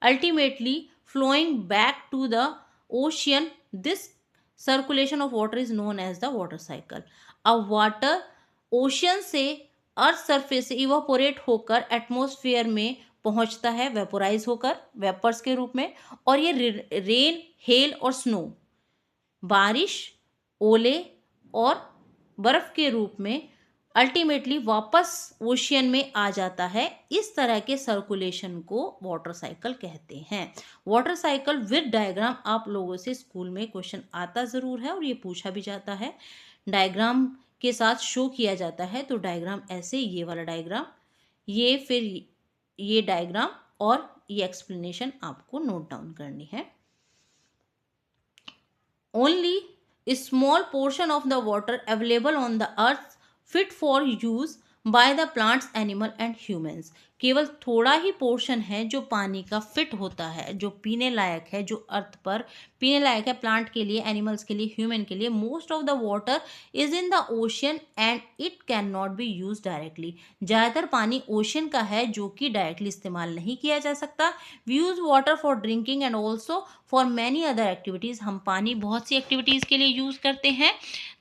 ultimately flowing back to the ocean. This circulation of water is known as the water cycle. अब water ocean से earth surface से evaporate होकर atmosphere में पहुंचता है, vaporise होकर vapours के रूप में, और ये रेन, हेल और स्नो, बारिश, ओले और बर्फ के रूप में अल्टीमेटली वापस ओशियन में आ जाता है। इस तरह के सर्कुलेशन को वाटर साइकिल कहते हैं। वाटर साइकिल विद डायग्राम आप लोगों से स्कूल में क्वेश्चन आता ज़रूर है और ये पूछा भी जाता है, डायग्राम के साथ शो किया जाता है। तो डायग्राम ऐसे, ये वाला डायग्राम, ये फिर ये डायग्राम और ये एक्सप्लेनेशन आपको नोट डाउन करनी है। Only small portion of the water available on the earth fit for use by the plants, animal and humans. केवल थोड़ा ही पोर्शन है जो पानी का फिट होता है, जो पीने लायक है, जो अर्थ पर पीने लायक है, प्लांट के लिए, एनिमल्स के लिए, ह्यूमन के लिए। Most of the water is in the ocean and it can not be use directly. ज़्यादातर पानी ओशियन का है जो कि डायरेक्टली इस्तेमाल नहीं किया जा सकता। We use water for drinking and also for many other activities. हम पानी बहुत सी एक्टिविटीज़ के लिए यूज़ करते हैं।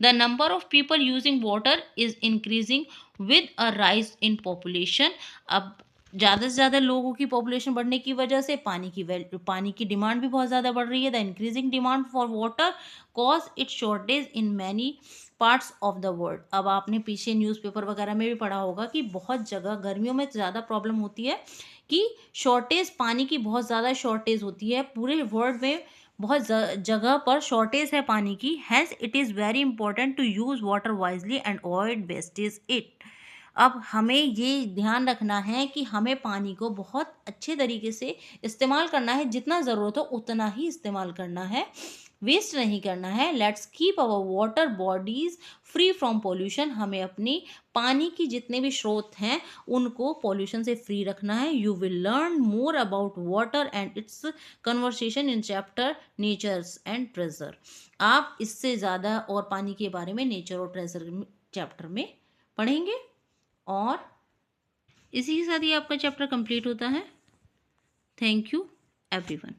The number of people using water is increasing with a rise in population. अब ज़्यादा से ज़्यादा लोगों की पॉपुलेशन बढ़ने की वजह से पानी की डिमांड भी बहुत ज़्यादा बढ़ रही है। The increasing demand for water cause it shortage in many parts of the world. अब आपने पीछे न्यूज़पेपर वगैरह में भी पढ़ा होगा कि बहुत जगह गर्मियों में ज़्यादा प्रॉब्लम होती है कि शॉर्टेज, पानी की बहुत ज़्यादा शॉर्टेज होती है। पूरे वर्ल्ड में बहुत जगह पर शॉर्टेज है पानी की। Hence it is very important to use water wisely and avoid wastage it. अब हमें ये ध्यान रखना है कि हमें पानी को बहुत अच्छे तरीके से इस्तेमाल करना है, जितना ज़रूरत हो उतना ही इस्तेमाल करना है, वेस्ट नहीं करना है। Let's keep our water bodies free from pollution. हमें अपनी पानी की जितने भी स्रोत हैं उनको पॉल्यूशन से फ्री रखना है। You will learn more about water and its conversation in chapter nature's and treasure. आप इससे ज़्यादा और पानी के बारे में नेचर और ट्रेजर चैप्टर में पढ़ेंगे। और इसी के साथ ही आपका चैप्टर कंप्लीट होता है। Thank you everyone.